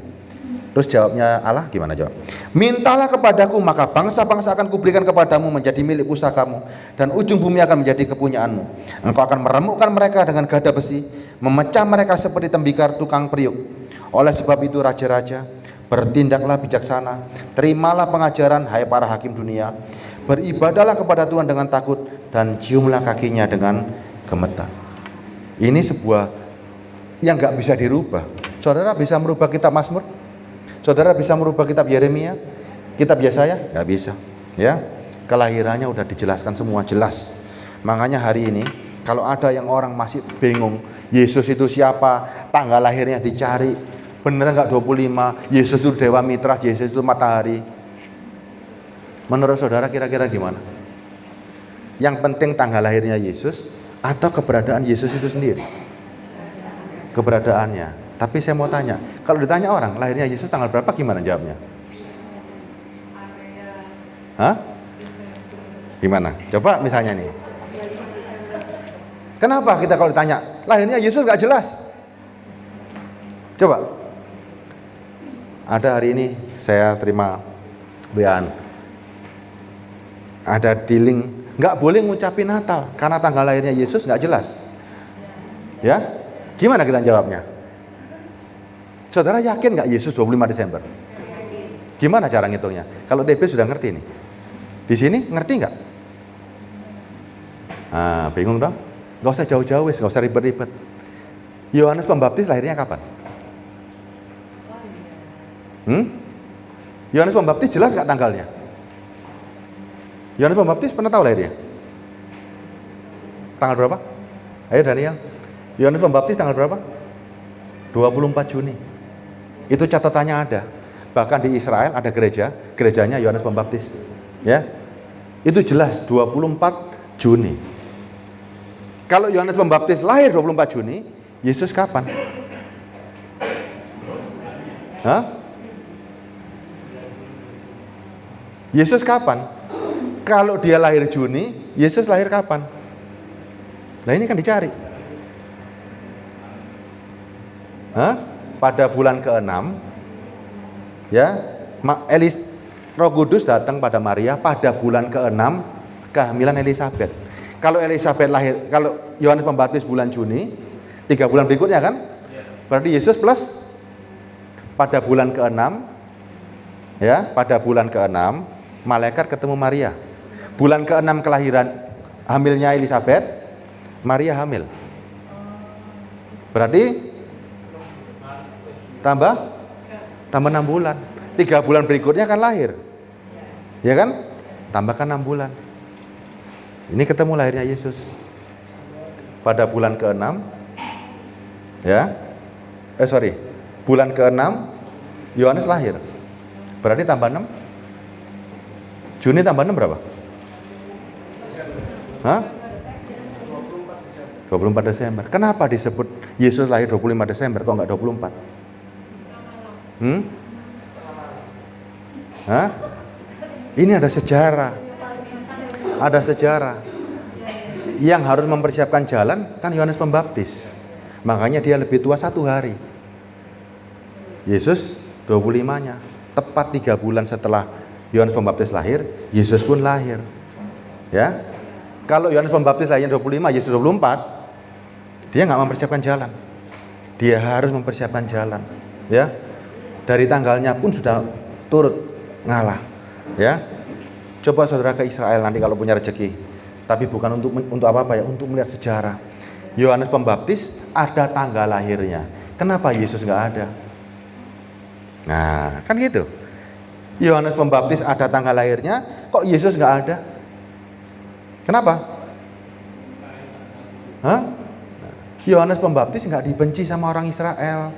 Terus jawabnya Allah gimana jawab? Mintalah kepadaku, maka bangsa-bangsa akan kuberikan kepadamu menjadi milik pusakamu, dan ujung bumi akan menjadi kepunyaanmu. Engkau akan meremukkan mereka dengan gada besi, memecah mereka seperti tembikar tukang periuk. Oleh sebab itu raja-raja, bertindaklah bijaksana, terimalah pengajaran hai para hakim dunia, beribadahlah kepada Tuhan dengan takut, dan ciumlah kakinya dengan gemetar. Ini sebuah yang gak bisa dirubah. Saudara bisa merubah kitab Mazmur? Saudara bisa merubah kitab Yeremia, kitab Yesaya? Gak bisa, ya. Kelahirannya udah dijelaskan semua, jelas. Makanya hari ini kalau ada yang orang masih bingung, Yesus itu siapa, tanggal lahirnya dicari, beneran gak 25, Yesus itu Dewa Mitras, Yesus itu matahari. Menurut saudara kira-kira gimana? Yang penting tanggal lahirnya Yesus atau keberadaan Yesus itu sendiri? Keberadaannya. Tapi saya mau tanya, kalau ditanya orang lahirnya Yesus tanggal berapa, gimana jawabnya? Hah? Gimana? Coba misalnya nih. Kenapa kita kalau ditanya lahirnya Yesus gak jelas? Coba. Ada hari ini saya terima WA-an. Ada di link, gak boleh ngucapin Natal karena tanggal lahirnya Yesus gak jelas. Ya? Gimana kita jawabnya? Saudara yakin nggak Yesus 25 Desember? Gimana cara ngitungnya? Kalau TB sudah ngerti nih. Di sini ngerti nggak? Ah, bingung dong? Nggak usah jauh-jauh, nggak usah ribet-ribet. Yohanes Pembaptis lahirnya kapan? Yohanes Pembaptis jelas nggak tanggalnya? Yohanes Pembaptis pernah tahu lahirnya? Tanggal berapa? Ayo Daniel. Yohanes Pembaptis tanggal berapa? 24 Juni. Itu catatannya ada. Bahkan di Israel ada gerejanya Yohanes Pembaptis. Ya. Itu jelas 24 Juni. Kalau Yohanes Pembaptis lahir 24 Juni, Yesus kapan? Hah? Yesus kapan? Kalau dia lahir Juni, Yesus lahir kapan? Nah ini kan dicari. Hah? Pada bulan ke-6 ya, Roh Kudus datang pada Maria pada bulan ke-6 kehamilan Elisabet. Kalau Elisabet lahir, kalau Yohanes Pembaptis bulan Juni, 3 bulan berikutnya kan? Berarti Yesus plus pada bulan ke-6 ya, pada bulan ke-6 malaikat ketemu Maria. Bulan ke-6 kelahiran hamilnya Elisabet, Maria hamil. Berarti tambah 6 bulan. 3 bulan berikutnya kan lahir. Ya kan? Tambahkan 6 bulan. Ini ketemu lahirnya Yesus. Pada bulan ke-6 ya. Bulan ke-6 Yohanes lahir. Berarti tambah 6. Juni tambah 6 berapa? Hah? 24 Desember. Kenapa disebut Yesus lahir 25 Desember kok enggak 24? Hah? Ini ada sejarah. Ada sejarah. Yang harus mempersiapkan jalan kan Yohanes Pembaptis. Makanya dia lebih tua 1 hari. Yesus 25-nya. Tepat 3 bulan setelah Yohanes Pembaptis lahir, Yesus pun lahir. Ya. Kalau Yohanes Pembaptis lahir 25, Yesus 24, dia nggak mempersiapkan jalan. Dia harus mempersiapkan jalan. Ya. Dari tanggalnya pun sudah turut ngalah, ya. Coba saudara ke Israel nanti kalau punya rezeki. Tapi bukan untuk apa-apa ya, untuk melihat sejarah. Yohanes Pembaptis ada tanggal lahirnya. Kenapa Yesus nggak ada? Nah, kan gitu. Yohanes Pembaptis ada tanggal lahirnya, kok Yesus nggak ada? Kenapa? Hah? Yohanes Pembaptis nggak dibenci sama orang Israel,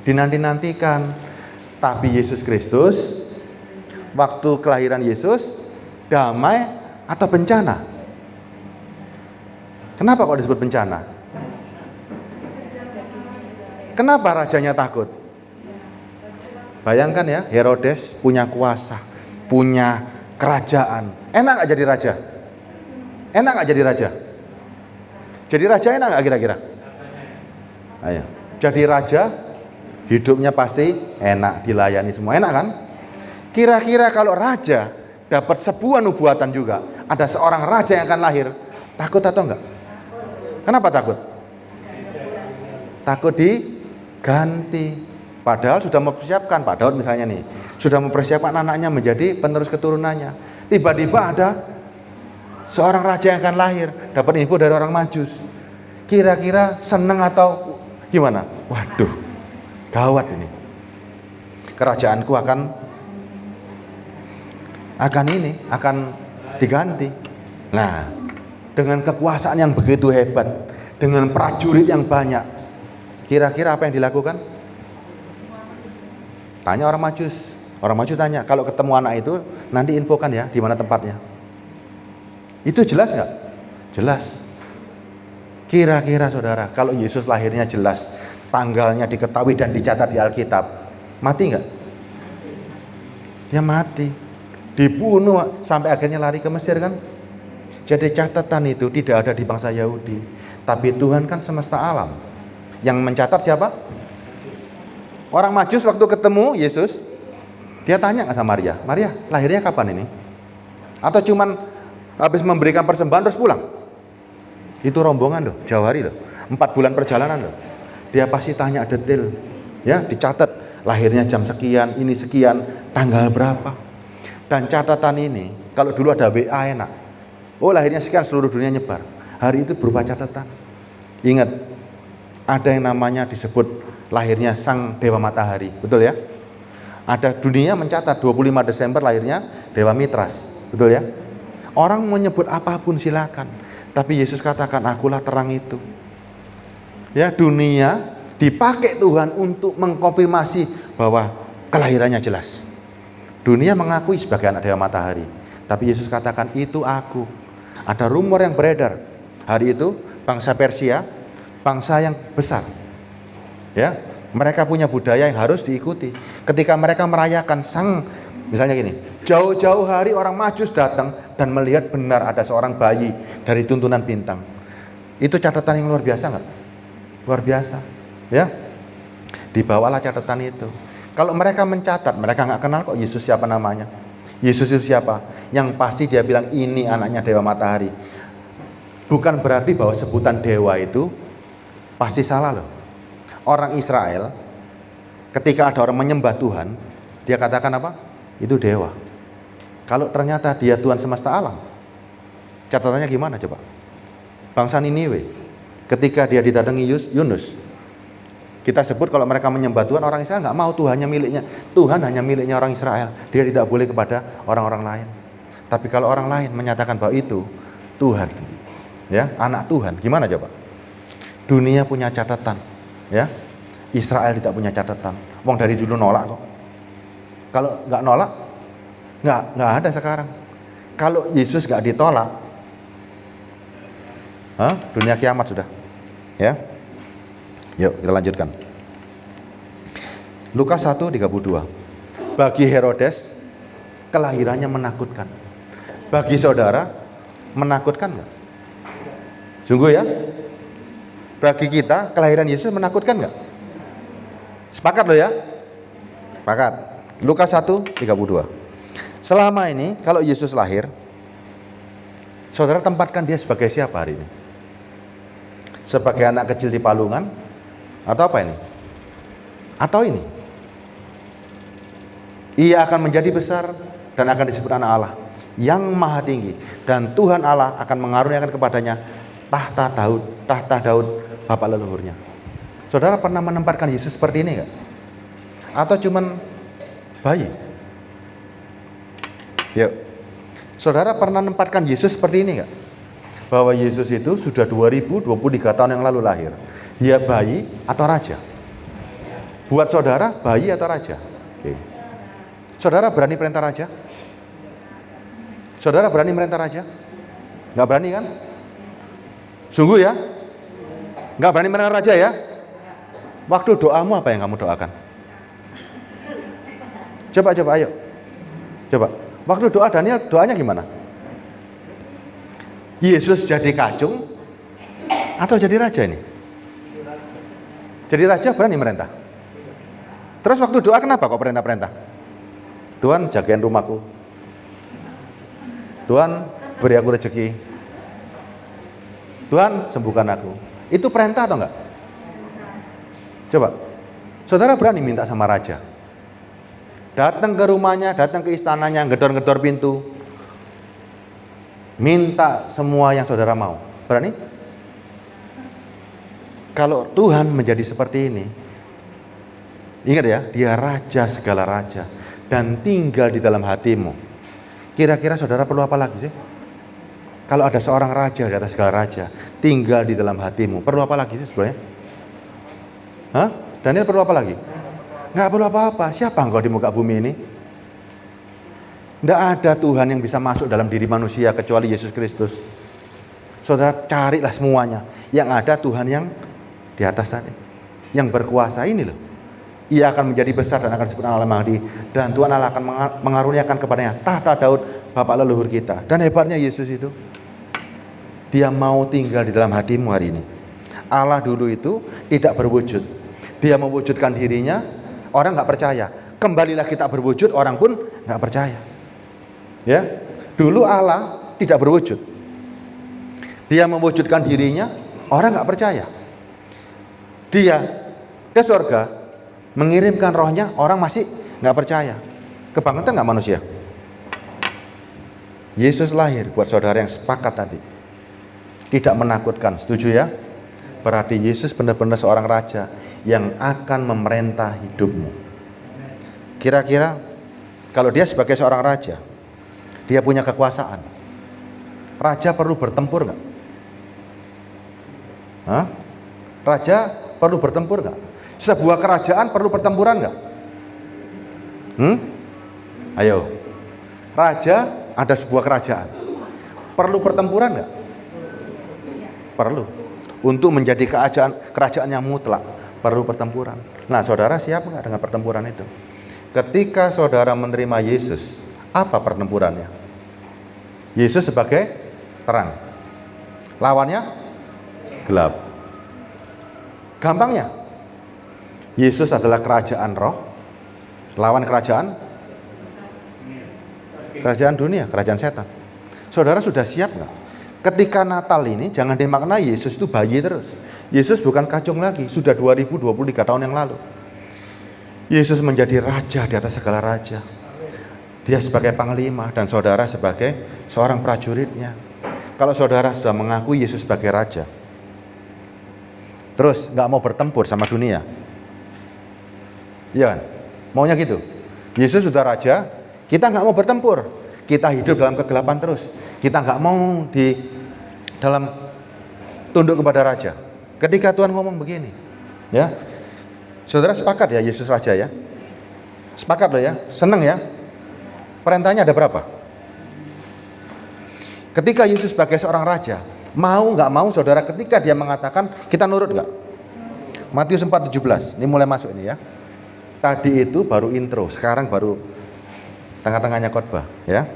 dinanti-nantikan. Tapi Yesus Kristus, waktu kelahiran Yesus, damai atau bencana? Kenapa kok disebut bencana? Kenapa rajanya takut? Bayangkan ya, Herodes punya kuasa, punya kerajaan. Enak gak jadi raja? Enak gak jadi raja? Jadi raja enak gak kira-kira? Ayo. Jadi raja, hidupnya pasti enak, dilayani semua. Enak kan? Kira-kira kalau raja dapat sebuah nubuatan juga, ada seorang raja yang akan lahir, takut atau enggak? Kenapa takut? Takut diganti. Padahal sudah mempersiapkan, Pak Daud misalnya nih, sudah mempersiapkan anaknya menjadi penerus keturunannya. Tiba-tiba ada seorang raja yang akan lahir, dapat info dari orang Majus. Kira-kira seneng atau gimana? Waduh, gawat ini. Kerajaanku akan diganti. Nah, dengan kekuasaan yang begitu hebat, dengan prajurit yang banyak, kira-kira apa yang dilakukan? Tanya orang Majus. Orang Majus tanya, kalau ketemu anak itu nanti infokan ya di mana tempatnya. Itu jelas nggak? Jelas. Kira-kira saudara, kalau Yesus lahirnya jelas, tanggalnya diketahui dan dicatat di Alkitab, mati nggak? Dia mati. Dibunuh sampai akhirnya lari ke Mesir kan? Jadi catatan itu tidak ada di bangsa Yahudi, tapi Tuhan kan semesta alam. Yang mencatat siapa? Orang Majus waktu ketemu Yesus, dia tanya nggak sama Maria, Maria lahirnya kapan ini? Atau cuman habis memberikan persembahan terus pulang? Itu rombongan loh, jauh hari loh, 4 bulan perjalanan loh. Dia pasti tanya detail, ya dicatat lahirnya jam sekian, ini sekian, tanggal berapa. Dan catatan ini, kalau dulu ada WA enak. Oh lahirnya sekian, seluruh dunia nyebar. Hari itu berupa catatan. Ingat, ada yang namanya disebut lahirnya Sang Dewa Matahari, betul ya? Ada dunia mencatat 25 Desember lahirnya Dewa Mitras, betul ya? Orang mau nyebut apapun silakan, tapi Yesus katakan akulah terang itu. Ya, dunia dipakai Tuhan untuk mengkonfirmasi bahwa kelahirannya jelas. Dunia mengakui sebagai anak Dewa Matahari, tapi Yesus katakan itu aku. Ada rumor yang beredar hari itu, bangsa Persia, bangsa yang besar. Ya, mereka punya budaya yang harus diikuti. Ketika mereka merayakan misalnya gini, jauh-jauh hari orang Majus datang dan melihat benar ada seorang bayi dari tuntunan bintang. Itu catatan yang luar biasa nggak? Luar biasa, ya. Dibawalah catatan itu. Kalau mereka mencatat, mereka nggak kenal kok Yesus siapa namanya. Yesus itu siapa? Yang pasti dia bilang ini anaknya Dewa Matahari. Bukan berarti bahwa sebutan dewa itu pasti salah loh. Orang Israel, ketika ada orang menyembah Tuhan, dia katakan apa? Itu dewa. Kalau ternyata dia Tuhan semesta alam, catatannya gimana coba? Bangsa Niniwe, ketika dia didatangi Yunus, kita sebut kalau mereka menyembah Tuhan, orang Israel nggak mau Tuhannya miliknya. Tuhan hanya miliknya orang Israel. Dia tidak boleh kepada orang-orang lain. Tapi kalau orang lain menyatakan bahwa itu Tuhan, ya anak Tuhan, gimana coba? Dunia punya catatan. Ya, Israel tidak punya catatan. Wong dari dulu nolak kok. Kalau nggak nolak, nggak ada sekarang. Kalau Yesus nggak ditolak, dunia kiamat sudah. Ya, yuk kita lanjutkan. Lukas 1:32. Bagi Herodes, kelahirannya menakutkan. Bagi saudara, menakutkan nggak? Sungguh ya. Bagi kita, kelahiran Yesus menakutkan nggak? Sepakat loh ya? Sepakat. Lukas 1:32. Selama ini, kalau Yesus lahir, saudara tempatkan dia sebagai siapa hari ini? Sebagai anak kecil di palungan? Atau apa ini? Atau ini? Ia akan menjadi besar dan akan disebut anak Allah yang maha tinggi. Dan Tuhan Allah akan mengaruniakan kepadanya tahta Daud bapak leluhurnya. Saudara pernah menempatkan Yesus seperti ini enggak? Atau cuman bayi? Yuk. Saudara pernah menempatkan Yesus seperti ini enggak? Bahwa Yesus itu sudah 2023 tahun yang lalu lahir. Dia bayi atau raja? Buat saudara, bayi atau raja? Oke. Saudara berani perintah raja? Saudara berani merintah raja? Enggak berani kan? Sungguh ya? Nggak berani menekan raja ya? Waktu doamu apa yang kamu doakan? Coba ayo. Coba. Waktu doa Daniel, doanya gimana? Yesus jadi kacung atau jadi raja ini? Jadi raja berani merintah. Terus waktu doa kenapa kok perintah-perintah? Tuhan jagain rumahku. Tuhan beri aku rezeki. Tuhan sembuhkan aku. Itu perintah atau enggak? Coba. Saudara berani minta sama raja. Datang ke rumahnya, datang ke istananya, gedor-gedor pintu. Minta semua yang saudara mau. Berani? Kalau Tuhan menjadi seperti ini, ingat ya, dia raja segala raja dan tinggal di dalam hatimu. Kira-kira saudara perlu apa lagi sih? Kalau ada seorang raja di atas segala raja, tinggal di dalam hatimu, perlu apa lagi sih sebenarnya? Hah? Daniel perlu apa lagi? Nggak perlu apa-apa. Siapa engkau di muka bumi ini? Nggak ada Tuhan yang bisa masuk dalam diri manusia kecuali Yesus Kristus. Saudara carilah semuanya. Yang ada Tuhan yang di atas tadi, yang berkuasa ini loh. Ia akan menjadi besar dan akan disebut Allah Mahdi, dan Tuhan Allah akan mengaruniakan kepadanya tahta Daud bapak leluhur kita. Dan hebatnya Yesus itu, dia mau tinggal di dalam hatimu hari ini. Allah dulu itu tidak berwujud, dia mewujudkan dirinya. Orang nggak percaya, kembalilah kita berwujud, orang pun nggak percaya. Ya, dulu Allah tidak berwujud, dia mewujudkan dirinya, orang nggak percaya. Dia ke surga, mengirimkan rohnya, orang masih nggak percaya. Kebangetan nggak manusia? Yesus lahir buat saudara yang sepakat tadi, tidak menakutkan, setuju ya? Berarti Yesus benar-benar seorang raja yang akan memerintah hidupmu. Kira-kira kalau dia sebagai seorang raja, dia punya kekuasaan, raja perlu bertempur nggak? Hah? Raja perlu bertempur nggak? Sebuah kerajaan perlu pertempuran nggak? Ayo, raja ada sebuah kerajaan, perlu pertempuran nggak? Perlu. Untuk menjadi kerajaan yang mutlak, perlu pertempuran. Nah, saudara siap nggak dengan pertempuran itu? Ketika saudara menerima Yesus, apa pertempurannya? Yesus sebagai terang, lawannya gelap. Gampangnya, Yesus adalah kerajaan roh, lawan kerajaan dunia, kerajaan setan. Saudara sudah siap nggak? Ketika Natal ini jangan dimaknai Yesus itu bayi terus. Yesus bukan kacung lagi, sudah 2023 tahun yang lalu. Yesus menjadi raja di atas segala raja. Dia sebagai panglima dan saudara sebagai seorang prajuritnya. Kalau saudara sudah mengakui Yesus sebagai raja, terus nggak mau bertempur sama dunia, iya kan? Maunya gitu. Yesus sudah raja, kita nggak mau bertempur, kita hidup dalam kegelapan terus, kita nggak mau di dalam tunduk kepada raja. Ketika Tuhan ngomong begini, ya, saudara sepakat ya Yesus raja ya, sepakat loh ya, seneng ya. Perintahnya ada berapa? Ketika Yesus sebagai seorang raja, mau nggak mau saudara, ketika dia mengatakan, kita nurut nggak? Matius 4:17, ini mulai masuk ini ya. Tadi itu baru intro, sekarang baru tengah-tengahnya khotbah ya.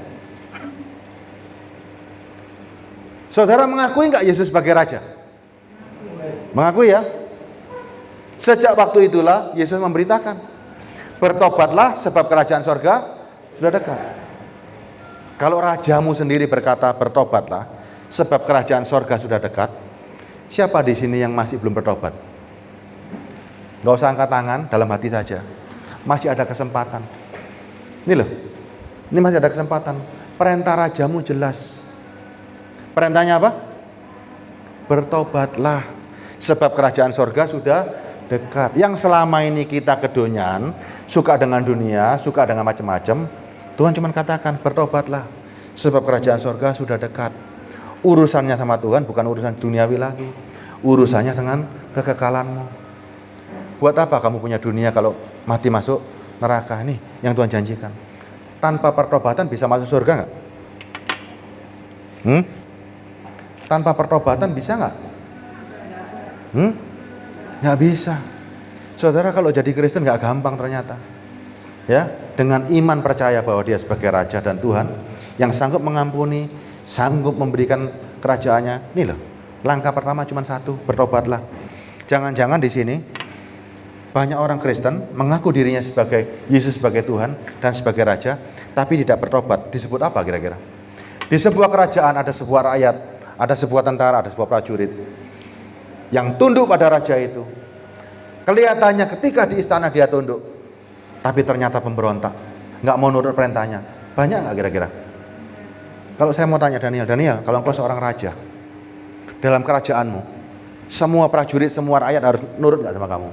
Saudara mengakui nggak Yesus sebagai raja? Mengakui ya. Sejak waktu itulah Yesus memberitakan, bertobatlah sebab kerajaan sorga sudah dekat. Kalau rajamu sendiri berkata bertobatlah sebab kerajaan sorga sudah dekat, siapa di sini yang masih belum bertobat? Gak usah angkat tangan, dalam hati saja. Masih ada kesempatan. Ini loh, ini masih ada kesempatan. Perintah rajamu jelas. Perintahnya apa? Bertobatlah sebab kerajaan sorga sudah dekat. Yang selama ini kita kedonyan, suka dengan dunia, suka dengan macam-macam, Tuhan cuma katakan bertobatlah sebab kerajaan sorga sudah dekat. Urusannya sama Tuhan bukan urusan duniawi lagi, urusannya dengan kekekalanmu. Buat apa kamu punya dunia kalau mati masuk neraka? Ini yang Tuhan janjikan. Tanpa pertobatan bisa masuk surga nggak? Tanpa pertobatan bisa nggak? Nggak bisa. Saudara, kalau jadi Kristen nggak gampang ternyata. Ya, dengan iman percaya bahwa Dia sebagai Raja dan Tuhan yang sanggup mengampuni, sanggup memberikan kerajaannya. Ini loh, langkah pertama cuma satu, bertobatlah. Jangan-jangan di sini banyak orang Kristen mengaku dirinya sebagai Yesus sebagai Tuhan dan sebagai Raja, tapi tidak bertobat. Disebut apa kira-kira? Di sebuah kerajaan ada sebuah rakyat, ada sebuah tentara, ada sebuah prajurit yang tunduk pada raja itu. Kelihatannya ketika di istana dia tunduk, tapi ternyata pemberontak, nggak mau nurut perintahnya. Banyak nggak kira-kira? Kalau saya mau tanya Daniel, kalau engkau seorang raja dalam kerajaanmu, semua prajurit, semua rakyat harus nurut nggak sama kamu?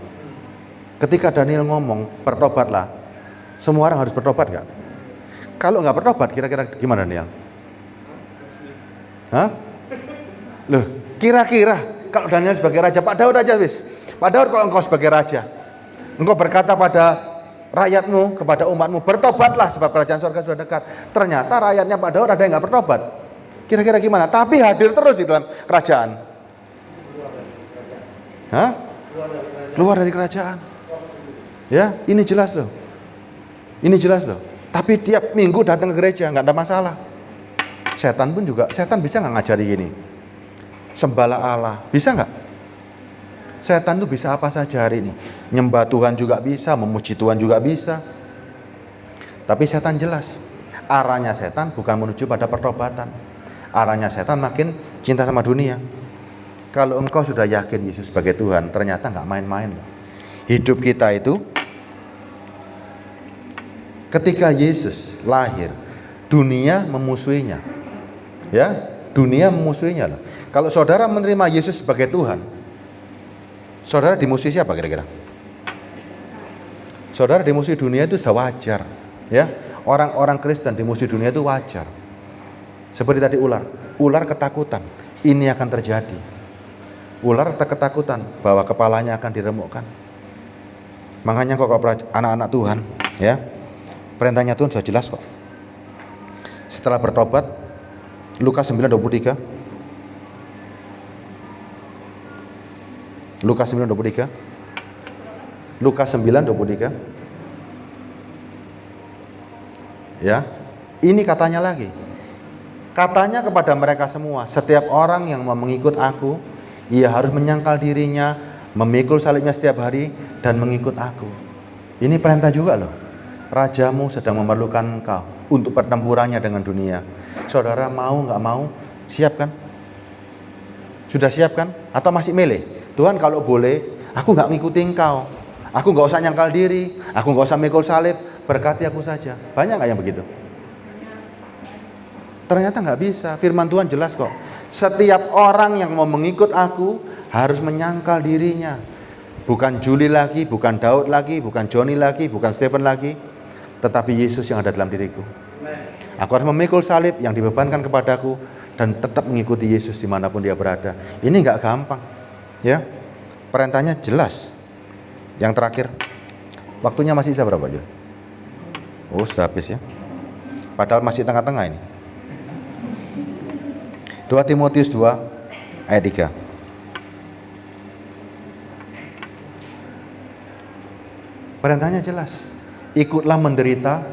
Ketika Daniel ngomong bertobatlah, semua orang harus bertobat nggak? Kalau nggak bertobat, kira-kira gimana Daniel? Hah? Loh, kira-kira kalau Daniel sebagai raja, Pak Daud aja wis. Pak Daud, kalau engkau sebagai raja, engkau berkata pada rakyatmu, kepada umatmu, bertobatlah sebab kerajaan surga sudah dekat. Ternyata rakyatnya Pak Daud ada yang nggak bertobat. Kira-kira gimana? Tapi hadir terus di dalam kerajaan. Hah? Keluar dari kerajaan. Ya, ini jelas loh. Ini jelas loh. Tapi tiap minggu datang ke gereja, nggak ada masalah. Setan pun juga, setan bisa nggak ngajari gini? Sembahlah Allah, bisa nggak? Setan tuh bisa apa saja hari ini. Nyembah Tuhan juga bisa, memuji Tuhan juga bisa. Tapi setan jelas, arahnya setan bukan menuju pada pertobatan. Arahnya setan makin cinta sama dunia. Kalau engkau sudah yakin Yesus sebagai Tuhan, ternyata nggak main-main. Hidup kita itu, ketika Yesus lahir, dunia memusuhinya. Ya, dunia memusuhinya loh. Kalau saudara menerima Yesus sebagai Tuhan, saudara dimusuhi siapa kira-kira? Saudara dimusuhi dunia itu sudah wajar, ya. Orang-orang Kristen dimusuhi dunia itu wajar. Seperti tadi ular ketakutan, ini akan terjadi. Ular ketakutan bahwa kepalanya akan diremukkan. Makanya kok anak-anak Tuhan, ya, perintahnya Tuhan sudah jelas kok. Setelah bertobat, Lukas 9:23. Lukas 9:23. Lukas 9:23. Ya. Ini katanya lagi. Katanya kepada mereka semua, setiap orang yang mau mengikut aku, ia harus menyangkal dirinya, memikul salibnya setiap hari dan mengikut aku. Ini perintah juga loh. Rajamu sedang memerlukan engkau untuk pertempurannya dengan dunia. Saudara mau nggak mau, siap kan? Sudah siap kan? Atau masih milih? Tuhan kalau boleh, aku nggak ngikuti engkau. Aku nggak usah nyangkal diri, aku nggak usah mikul salib, berkati aku saja. Banyak nggak yang begitu? Ternyata nggak bisa. Firman Tuhan jelas kok. Setiap orang yang mau mengikut aku harus menyangkal dirinya. Bukan Juli lagi, bukan Daud lagi, bukan Joni lagi, bukan Stephen lagi, tetapi Yesus yang ada dalam diriku. Aku harus memikul salib yang dibebankan kepadaku dan tetap mengikuti Yesus dimanapun dia berada. Ini nggak gampang, ya. Perintahnya jelas. Yang terakhir, waktunya masih sisa berapa, Jul? Oh, sudah habis ya. Padahal masih tengah-tengah ini. 2 Timotius 2 ayat 3. Perintahnya jelas. Ikutlah menderita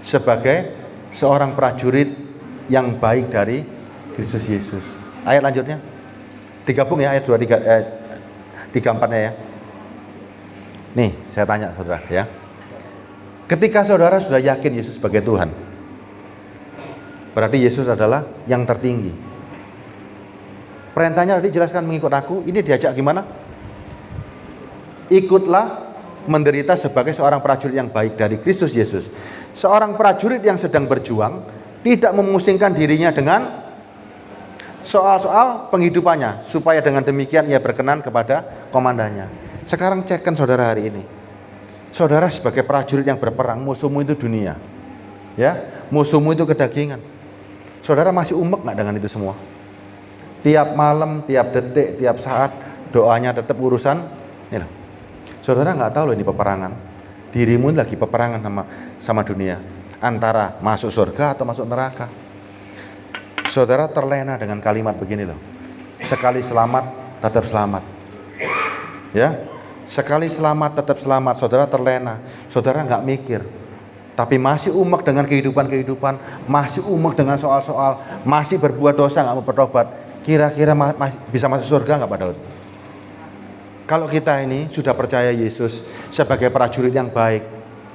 sebagai seorang prajurit yang baik dari Kristus Yesus. Ayat lanjutnya. Digabung ya ayat 23 34-nya ya. Nih, saya tanya saudara ya. Ketika saudara sudah yakin Yesus sebagai Tuhan, berarti Yesus adalah yang tertinggi. Perintahnya tadi jelaskan mengikut aku, ini diajak gimana? Ikutlah menderita sebagai seorang prajurit yang baik dari Kristus Yesus. Seorang prajurit yang sedang berjuang tidak memusingkan dirinya dengan soal-soal penghidupannya, supaya dengan demikian ia berkenan kepada komandannya. Sekarang cekkan saudara hari ini. Saudara sebagai prajurit yang berperang, musuhmu itu dunia. Ya, musuhmu itu kedagingan. Saudara masih umek nggak dengan itu semua? Tiap malam, tiap detik, tiap saat doanya tetap urusan ini loh. Saudara nggak tahu loh ini peperangan. Dirimu ini lagi peperangan sama dunia, antara masuk surga atau masuk neraka. Saudara terlena dengan kalimat begini loh. sekali selamat tetap selamat. Ya, sekali selamat tetap selamat. Saudara terlena, saudara nggak mikir, tapi masih umek dengan kehidupan, masih umek dengan soal-soal, masih berbuat dosa, nggak mau bertobat. Kira-kira masih bisa masuk surga nggak Pak Daud? Kalau kita ini sudah percaya Yesus sebagai prajurit yang baik,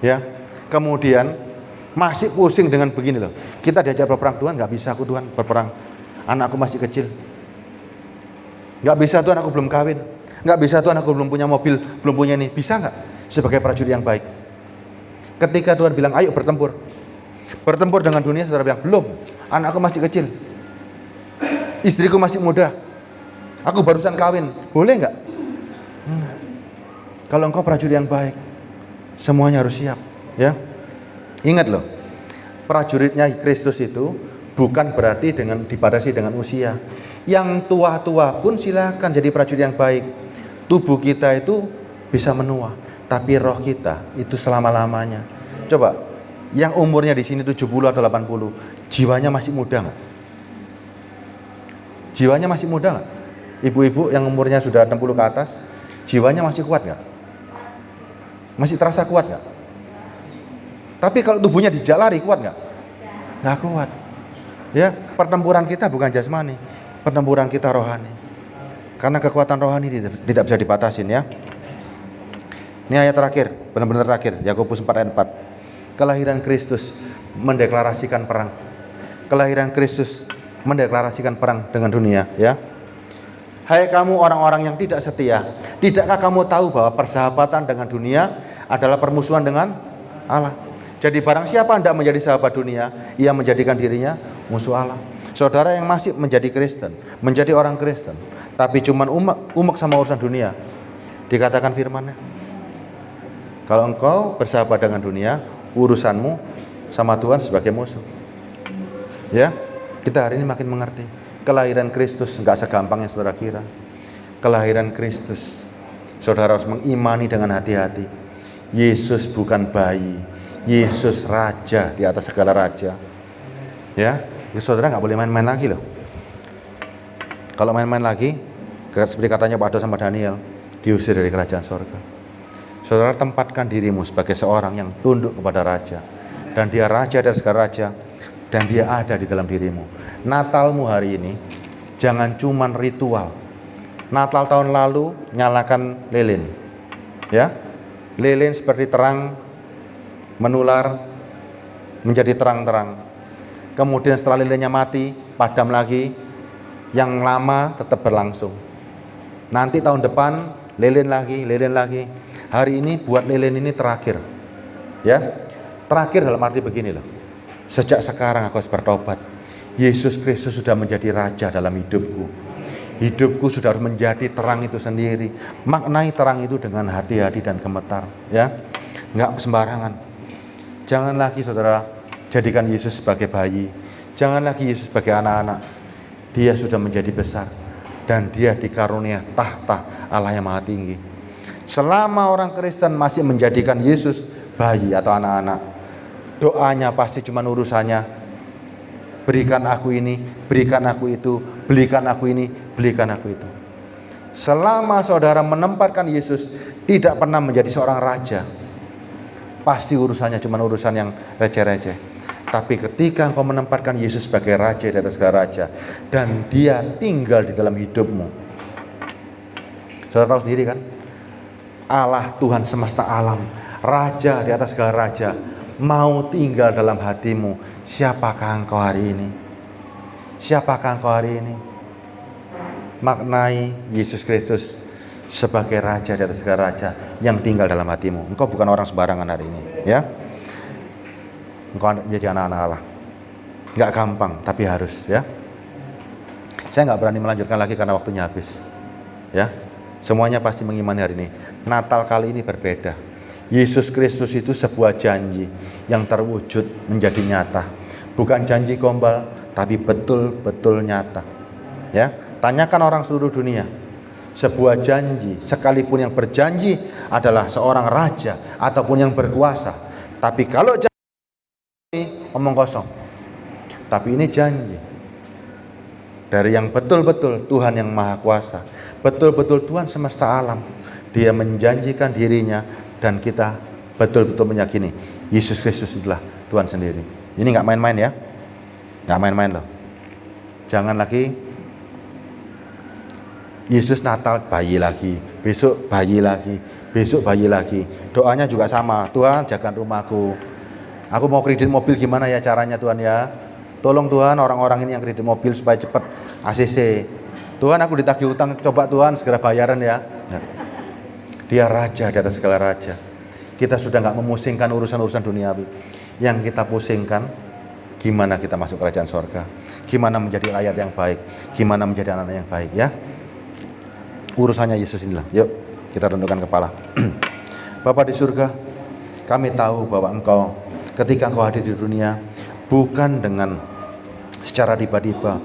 ya, kemudian masih pusing dengan begini loh. Kita diajak berperang, Tuhan nggak bisa aku Tuhan berperang, anakku masih kecil. Nggak bisa Tuhan, aku belum kawin. Nggak bisa Tuhan, aku belum punya mobil, belum punya ini. Bisa nggak sebagai prajurit yang baik? Ketika Tuhan bilang, ayo bertempur. Bertempur dengan dunia, saudara bilang, belum. Anakku masih kecil. Istriku masih muda. Aku barusan kawin. Boleh nggak? Kalau engkau prajurit yang baik, semuanya harus siap. Ya, ingat loh, prajuritnya Kristus itu bukan berarti dibatasi dengan usia. Yang tua-tua pun silakan jadi prajurit yang baik. Tubuh kita itu bisa menua, tapi roh kita itu selama-lamanya. Coba, yang umurnya di sini 70 atau 80, jiwanya masih muda nggak? Jiwanya masih muda nggak? Ibu-ibu yang umurnya sudah 60 ke atas, jiwanya masih kuat nggak? Masih terasa kuat nggak? Tapi kalau tubuhnya dijalari, kuat nggak? Nggak kuat. Ya, pertempuran kita bukan jasmani, pertempuran kita rohani. Karena kekuatan rohani tidak bisa dibatasin ya. Ini ayat terakhir, benar-benar terakhir, Yakobus 4 ayat 4. Kelahiran Kristus mendeklarasikan perang. Kelahiran Kristus mendeklarasikan perang dengan dunia ya. Hai kamu orang-orang yang tidak setia, tidakkah kamu tahu bahwa persahabatan dengan dunia adalah permusuhan dengan Allah? Jadi barang siapa hendak menjadi sahabat dunia, ia menjadikan dirinya musuh Allah. Saudara yang masih menjadi Kristen, menjadi orang Kristen, tapi cuman umek sama urusan dunia, dikatakan firman-Nya, kalau engkau bersahabat dengan dunia, urusanmu sama Tuhan sebagai musuh. Ya, kita hari ini makin mengerti. Kelahiran Kristus nggak segampang yang saudara kira. Kelahiran Kristus, saudara harus mengimani dengan hati-hati. Yesus bukan bayi, Yesus raja di atas segala raja. Ya, saudara nggak boleh main-main lagi loh. Kalau main-main lagi, seperti katanya Pak Ado sama Daniel, diusir dari kerajaan surga. Saudara tempatkan dirimu sebagai seorang yang tunduk kepada raja, dan dia raja dari segala raja, dan dia ada di dalam dirimu. Natalmu hari ini jangan cuman ritual. Natal tahun lalu nyalakan lilin, ya, lilin seperti terang menular menjadi terang-terang. Kemudian setelah lilinnya mati, padam lagi. Yang lama tetap berlangsung. Nanti tahun depan lilin lagi. Hari ini buat lilin ini terakhir. Ya, terakhir dalam arti begini loh. Sejak sekarang aku harus bertobat. Yesus Kristus sudah menjadi raja dalam hidupku. Hidupku sudah harus menjadi terang itu sendiri. Maknai terang itu dengan hati-hati dan gemetar. Ya, nggak sembarangan. Jangan lagi saudara jadikan Yesus sebagai bayi. Jangan lagi Yesus sebagai anak-anak. Dia sudah menjadi besar dan dia dikarunia tahta Allah yang maha tinggi. Selama orang Kristen masih menjadikan Yesus bayi atau anak-anak, doanya pasti cuma urusannya berikan aku ini, berikan aku itu, belikan aku ini, belikan aku itu. Selama saudara menempatkan Yesus tidak pernah menjadi seorang raja, pasti urusannya cuma urusan yang receh-receh. Tapi ketika engkau menempatkan Yesus sebagai raja di atas segala raja, dan dia tinggal di dalam hidupmu, saudara tahu sendiri kan, Allah Tuhan semesta alam, raja di atas segala raja, mau tinggal dalam hatimu. Siapakah engkau hari ini? Siapakah engkau hari ini? Maknai Yesus Kristus sebagai raja di atas segala raja yang tinggal dalam hatimu. Engkau bukan orang sembarangan hari ini, ya. Engkau menjadi anak-anak Allah. Nggak gampang, tapi harus, ya. Saya nggak berani melanjutkan lagi karena waktunya habis, ya. Semuanya pasti mengimani hari ini. Natal kali ini berbeda. Yesus Kristus itu sebuah janji yang terwujud menjadi nyata. Bukan janji gombal, tapi betul-betul nyata. Ya, tanyakan orang seluruh dunia. Sebuah janji, sekalipun yang berjanji adalah seorang raja ataupun yang berkuasa. Tapi kalau janji, omong kosong. Tapi ini janji. dari yang betul-betul Tuhan yang Maha Kuasa, betul-betul Tuhan semesta alam. Dia menjanjikan dirinya dan kita betul-betul meyakini Yesus Kristus itulah Tuhan sendiri. Ini nggak main-main ya, nggak main-main loh. Jangan lagi Yesus Natal bayi lagi, besok bayi lagi, besok bayi lagi. Doanya juga sama, Tuhan jaga rumahku. Aku mau kredit mobil, gimana ya caranya Tuhan ya? Tolong Tuhan orang-orang ini yang kredit mobil supaya cepat ACC. Tuhan aku ditagih utang, coba Tuhan segera bayaran ya. Nah, Dia raja di atas segala raja. Kita sudah nggak memusingkan urusan-urusan duniawi. Yang kita pusingkan, gimana kita masuk kerajaan sorga, gimana menjadi rakyat yang baik, gimana menjadi anak yang baik ya. Urusannya Yesus inilah. Yuk kita tundukkan kepala. Bapa di surga, kami tahu bahwa Engkau ketika Engkau hadir di dunia bukan dengan secara tiba-tiba,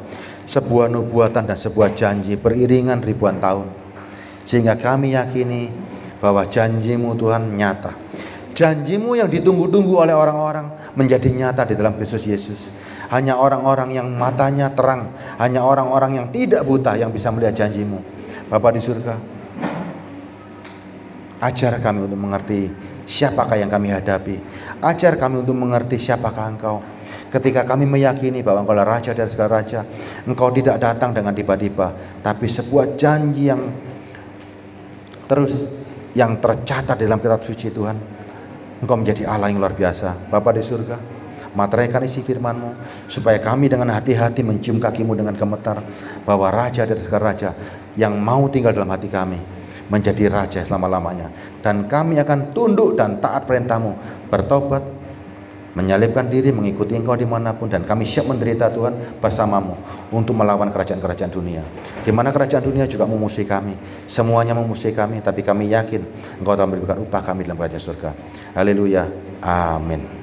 sebuah nubuatan dan sebuah janji beriringan ribuan tahun, sehingga kami yakini bahwa janjimu Tuhan nyata. Janjimu yang ditunggu-tunggu oleh orang-orang menjadi nyata di dalam Kristus Yesus. Hanya orang-orang yang matanya terang, hanya orang-orang yang tidak buta yang bisa melihat janjimu. Bapa di surga, ajar kami untuk mengerti siapakah yang kami hadapi. Ajar kami untuk mengerti siapakah Engkau. Ketika kami meyakini bahwa Engkau adalah Raja dari segala raja, Engkau tidak datang dengan tiba-tiba, tapi sebuah janji yang terus yang tercatat dalam kitab suci Tuhan. Engkau menjadi Allah yang luar biasa. Bapa di surga, materaikan isi firman-Mu supaya kami dengan hati-hati mencium kaki-Mu dengan gemetar bahwa Raja dari segala raja yang mau tinggal dalam hati kami menjadi raja selama-lamanya, dan kami akan tunduk dan taat perintah-Mu, bertobat, menyalibkan diri, mengikuti Engkau dimanapun, dan kami siap menderita Tuhan bersama-Mu untuk melawan kerajaan-kerajaan dunia, di mana kerajaan dunia juga memusuhi kami, semuanya memusuhi kami, tapi kami yakin Engkau telah memberikan upah kami dalam kerajaan surga. Haleluya, amin.